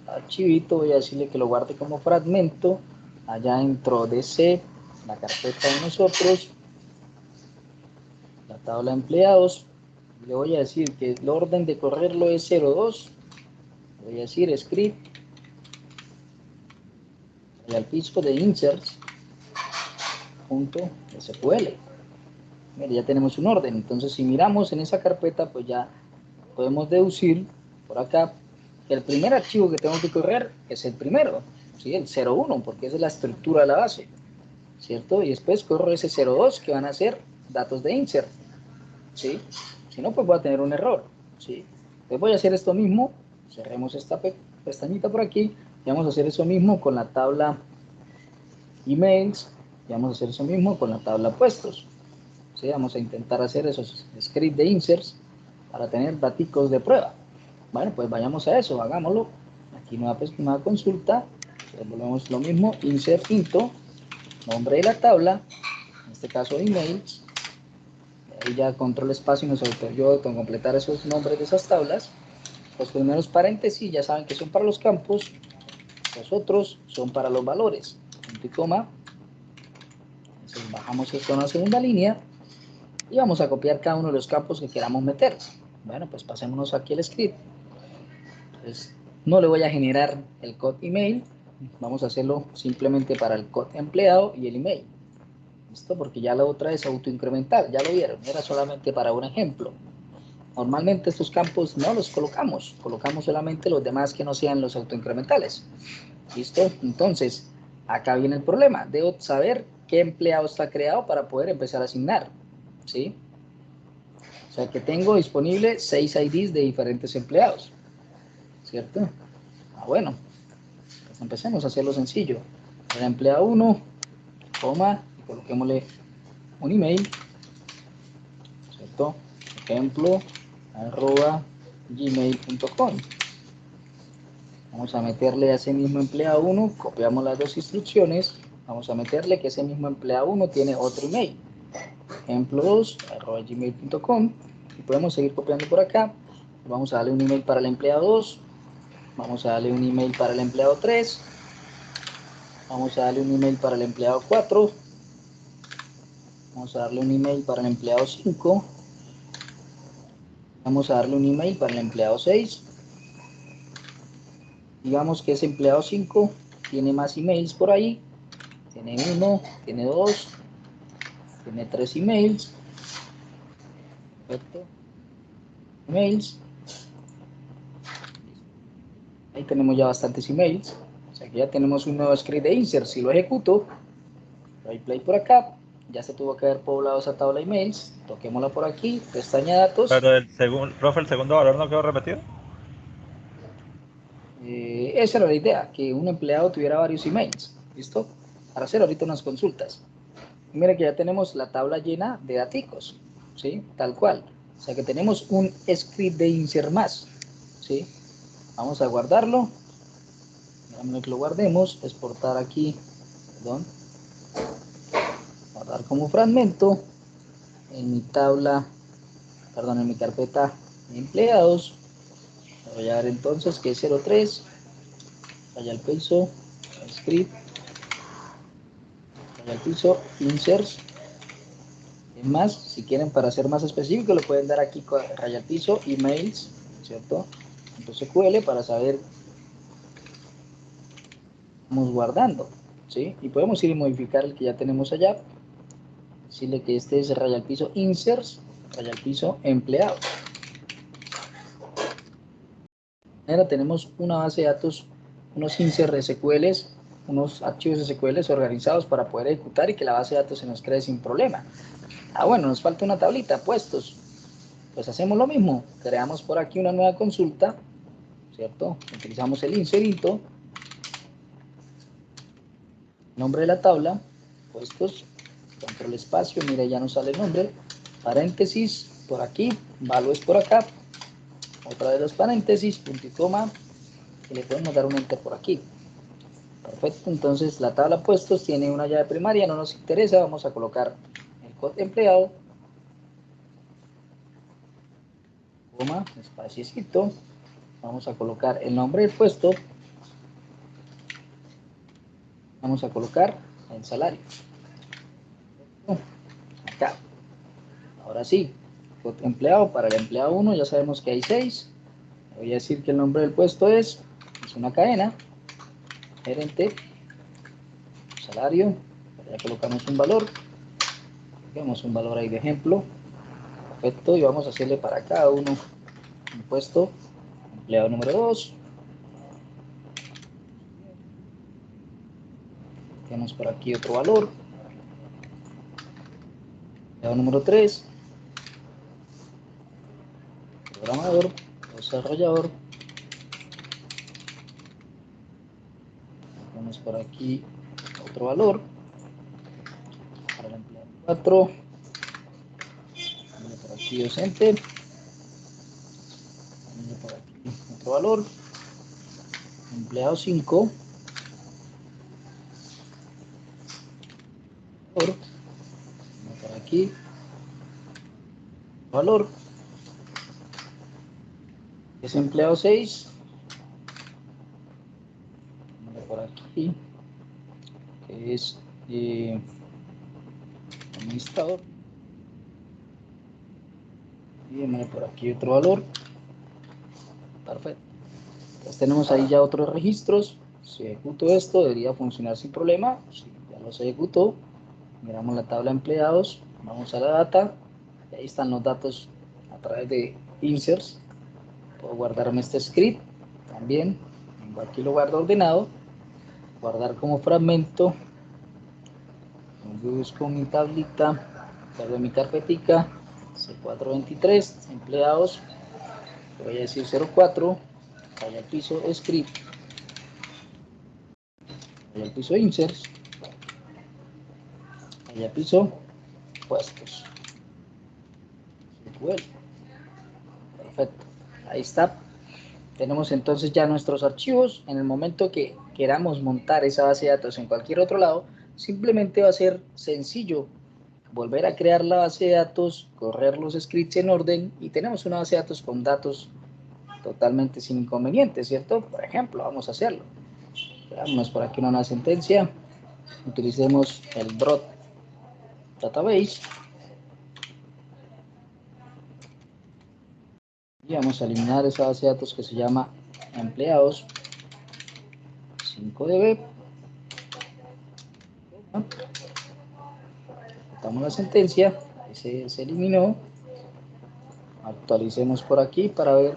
archivito, voy a decirle que lo guarde como fragmento allá dentro de C, la carpeta de nosotros, la tabla de empleados. Le voy a decir que el orden de correrlo es 02. Voy a decir script y al piso de inserts.sql. Mire, ya tenemos un orden. Entonces, si miramos en esa carpeta, pues ya podemos deducir por acá que el primer archivo que tengo que correr es el primero, ¿sí? El 01, porque esa es la estructura de la base, ¿cierto? Y después corro ese 02, que van a ser datos de insert, ¿sí? Si no, pues voy a tener un error, ¿sí? Entonces voy a hacer esto mismo, cerremos esta pestañita por aquí, y vamos a hacer eso mismo con la tabla emails, y vamos a hacer eso mismo con la tabla puestos, ¿sí? Vamos a intentar hacer esos scripts de inserts para tener datos de prueba. Bueno, pues vayamos a eso, hagámoslo. Aquí nueva consulta, volvemos lo mismo, insert into, nombre de la tabla, en este caso emails, ahí ya control espacio y nos ayuda a completar esos nombres de esas tablas. Los primeros paréntesis ya saben que son para los campos, los otros son para los valores, punto y coma. Entonces bajamos esto a una segunda línea y vamos a copiar cada uno de los campos que queramos meter. Bueno, pues pasémonos aquí el script. Entonces, no le voy a generar el code email, vamos a hacerlo simplemente para el code empleado y el email. ¿Listo? Porque ya la otra es autoincremental, ya lo vieron, era solamente para un ejemplo. Normalmente estos campos no los colocamos solamente los demás que no sean los autoincrementales. ¿Listo? Entonces, acá viene el problema, debo saber qué empleado está creado para poder empezar a asignar, ¿sí? O sea que tengo disponible 6 IDs de diferentes empleados, ¿cierto? Bueno, pues empecemos a hacerlo sencillo. El empleado 1, coma, y coloquémosle un email, ¿cierto? Ejemplo, @gmail.com. Vamos a meterle a ese mismo empleado 1, copiamos las dos instrucciones, vamos a meterle que ese mismo empleado 1 tiene otro email, ejemplo 2, @gmail.com, y podemos seguir copiando por acá. Vamos a darle un email para el empleado 2, vamos a darle un email para el empleado 3, vamos a darle un email para el empleado 4, vamos a darle un email para el empleado 5, vamos a darle un email para el empleado 6. Digamos que ese empleado 5 tiene más emails por ahí, tiene 1, tiene 2, tiene 3 emails, perfecto, emails, ahí tenemos ya bastantes emails, o sea que ya tenemos un nuevo script de insert. Si lo ejecuto, doy play por acá, ya se tuvo que haber poblado esa tabla de emails, toquémosla por aquí, pestaña datos. Pero profe, el segundo valor no quedó repetido. Esa era la idea, que un empleado tuviera varios emails, ¿listo? Para hacer ahorita unas consultas. Y mira que ya tenemos la tabla llena de daticos, ¿sí? Tal cual. O sea que tenemos un script de insert más, ¿sí? Vamos a guardarlo. Déjame que lo guardemos, exportar aquí, perdón, guardar como fragmento en mi tabla, perdón, en mi carpeta de empleados. Voy a ver entonces que es 03, vaya al piso, script, vaya al piso, inserts. Es más, si quieren para ser más específico, lo pueden dar aquí raya al piso, emails, ¿cierto? Entonces SQL para saber, vamos guardando, ¿sí? Y podemos ir y modificar el que ya tenemos allá. Decirle que este es raya al piso inserts, raya al piso empleados. Ahora tenemos una base de datos, unos insert SQLs, unos archivos SQLs organizados para poder ejecutar y que la base de datos se nos cree sin problema. Bueno, nos falta una tablita, puestos. Pues hacemos lo mismo, creamos por aquí una nueva consulta, ¿cierto? Utilizamos el inserito, nombre de la tabla, puestos, control espacio, mira ya nos sale el nombre, paréntesis por aquí, valores por acá, otra de los paréntesis, punto y coma, y le podemos dar un enter por aquí. Perfecto, entonces la tabla puestos tiene una llave primaria, no nos interesa, vamos a colocar el code empleado, coma, espaciecito, Vamos a colocar el nombre del puesto. Vamos a colocar el salario. Acá. Ahora sí, empleado, para el empleado 1 ya sabemos que hay 6. Voy a decir que el nombre del puesto es una cadena, gerente, salario, ya colocamos un valor, tenemos un valor ahí de ejemplo, perfecto, y vamos a hacerle para cada uno un puesto, empleado número 2, tenemos por aquí otro valor, empleado número 3, programador, desarrollador, tenemos por aquí otro valor, para el empleado 4, por aquí docente, por aquí otro valor, empleado 5, por aquí valor, es empleado 6, por aquí, que es administrador, y por aquí otro valor, perfecto. Entonces tenemos ahí ya otros registros. Si ejecuto esto debería funcionar sin problema. Si ya los ejecutó, miramos la tabla de empleados, vamos a la data, y ahí están los datos a través de inserts. Puedo guardarme este script también, vengo aquí, lo guardo ordenado, guardar como fragmento, busco mi tablita, guardo mi carpetica, C423, empleados, voy a decir 04, vaya al piso script, vaya al piso inserts, vaya al piso puestos, perfecto, ahí está. Tenemos entonces ya nuestros archivos. En el momento que queramos montar esa base de datos en cualquier otro lado, simplemente va a ser sencillo volver a crear la base de datos, correr los scripts en orden y tenemos una base de datos con datos totalmente sin inconvenientes, ¿cierto? Por ejemplo, vamos a hacerlo. Veamos por aquí una sentencia. Utilicemos el Broad Database. Y vamos a eliminar esa base de datos que se llama empleados 5DB. Ejecutamos la sentencia, ahí se eliminó. Actualicemos por aquí para ver.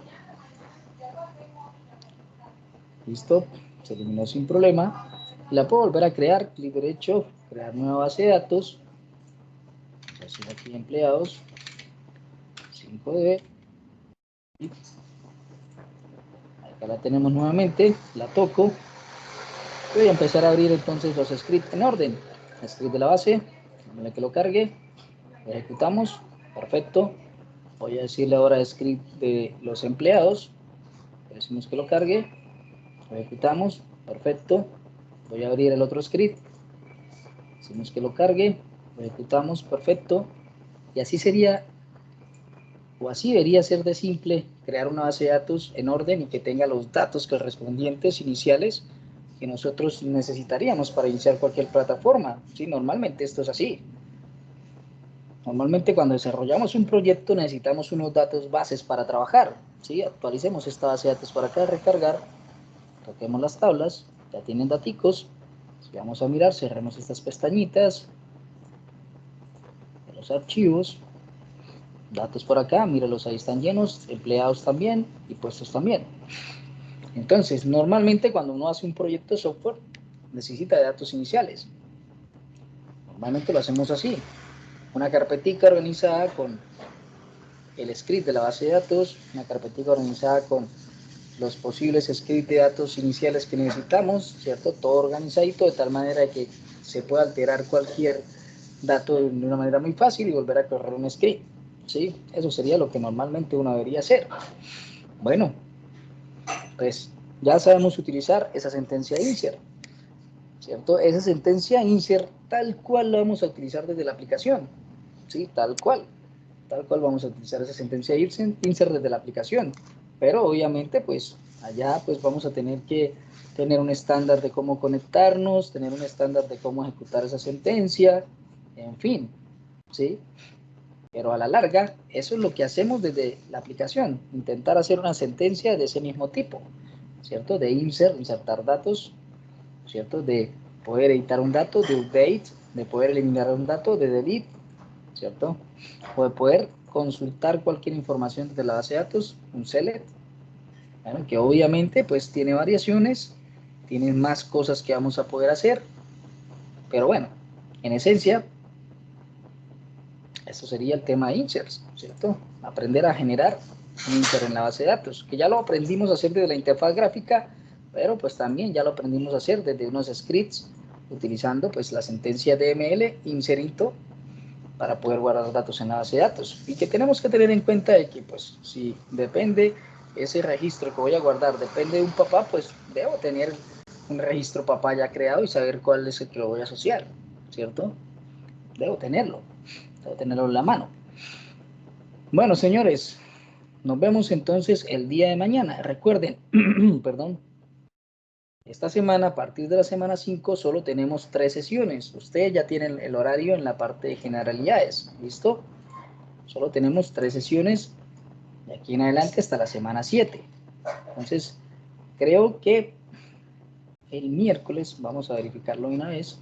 Listo, se eliminó sin problema. La puedo volver a crear, clic derecho, crear nueva base de datos. Vamos a decir aquí empleados 5DB. Acá la tenemos nuevamente, la toco. Voy a empezar a abrir entonces los scripts en orden. El script de la base, que lo cargue, lo ejecutamos, perfecto. Voy a decirle ahora script de los empleados, le decimos que lo cargue, lo ejecutamos, perfecto. Voy a abrir el otro script, decimos que lo cargue, lo ejecutamos, perfecto. Y así sería, o así debería ser de simple, crear una base de datos en orden y que tenga los datos correspondientes iniciales que nosotros necesitaríamos para iniciar cualquier plataforma. Sí, normalmente esto es así. Normalmente cuando desarrollamos un proyecto necesitamos unos datos bases para trabajar. ¿Sí? Actualicemos esta base de datos para acá, recargar, toquemos las tablas, ya tienen daticos. Si vamos a mirar, cerremos estas pestañitas, los archivos, datos por acá, míralos, ahí están llenos, empleados también y puestos también. Entonces, normalmente cuando uno hace un proyecto de software, necesita de datos iniciales. Normalmente lo hacemos así. Una carpetica organizada con el script de la base de datos, una carpetica organizada con los posibles scripts de datos iniciales que necesitamos, ¿cierto? Todo organizadito de tal manera que se pueda alterar cualquier dato de una manera muy fácil y volver a correr un script, ¿sí? Eso sería lo que normalmente uno debería hacer. Bueno, pues ya sabemos utilizar esa sentencia insert, ¿cierto? Esa sentencia insert tal cual la vamos a utilizar desde la aplicación, ¿sí? Tal cual vamos a utilizar esa sentencia insert desde la aplicación. pero obviamente pues allá pues vamos a tener que tener un estándar de cómo conectarnos, tener un estándar de cómo ejecutar esa sentencia, en fin, ¿sí? Pero a la larga, eso es lo que hacemos desde la aplicación, intentar hacer una sentencia de ese mismo tipo, ¿cierto? De insert, insertar datos, ¿cierto? De poder editar un dato, de update, de poder eliminar un dato, de delete, ¿cierto? O de poder consultar cualquier información desde la base de datos, un select, ¿bueno? Que obviamente pues tiene variaciones, tiene más cosas que vamos a poder hacer, pero bueno, en esencia, eso sería el tema de inserts, ¿cierto? Aprender a generar un insert en la base de datos, que ya lo aprendimos a hacer desde la interfaz gráfica, pero pues también ya lo aprendimos a hacer desde unos scripts, utilizando pues la sentencia DML, inserito, para poder guardar datos en la base de datos. Y que tenemos que tener en cuenta de que pues si depende ese registro que voy a guardar, depende de un papá, pues debo tener un registro papá ya creado y saber cuál es el que lo voy a asociar, ¿cierto? Debo tenerlo en la mano. Bueno, señores, nos vemos entonces el día de mañana. Recuerden, perdón, esta semana, a partir de la semana 5, solo tenemos 3 sesiones. Ustedes ya tienen el horario en la parte de generalidades, ¿listo? Solo tenemos 3 sesiones de aquí en adelante hasta la semana 7. Entonces, creo que el miércoles, vamos a verificarlo una vez,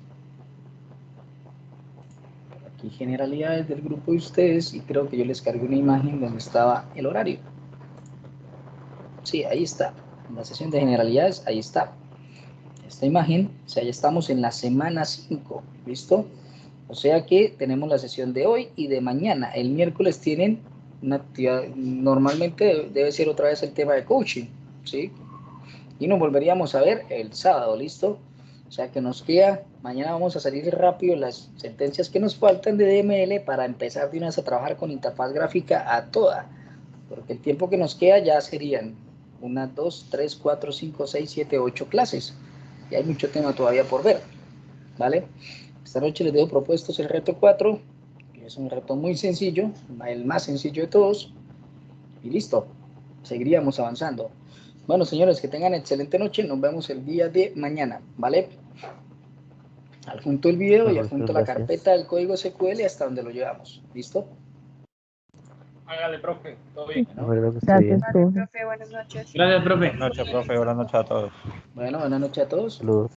aquí generalidades del grupo de ustedes, y creo que yo les cargué una imagen donde estaba el horario. Sí, ahí está, en la sesión de generalidades, ahí está. Esta imagen, o sea, ya estamos en la semana 5, ¿listo? O sea que tenemos la sesión de hoy y de mañana. El miércoles tienen una actividad, normalmente debe ser otra vez el tema de coaching, ¿sí? Y nos volveríamos a ver el sábado, ¿listo? O sea que nos queda, mañana vamos a salir rápido las sentencias que nos faltan de DML para empezar de una vez a trabajar con interfaz gráfica a toda, porque el tiempo que nos queda ya serían 1, 2, 3, 4, 5, 6, 7, 8 clases. Y hay mucho tema todavía por ver, ¿vale? Esta noche les dejo propuestos el reto 4, que es un reto muy sencillo, el más sencillo de todos, y listo, seguiríamos avanzando. Bueno, señores, que tengan excelente noche, nos vemos el día de mañana, ¿vale? Adjunto el video y Profesor, adjunto la gracias. carpeta del código SQL hasta donde lo llevamos, ¿listo? Hágale, profe. Todo bien. Bueno, Espero que esté bien. Vale, profe, buenas noches. Gracias, profe. Buenas noches, profe. Buenas noches a todos. bueno, buenas noches a todos. Saludos.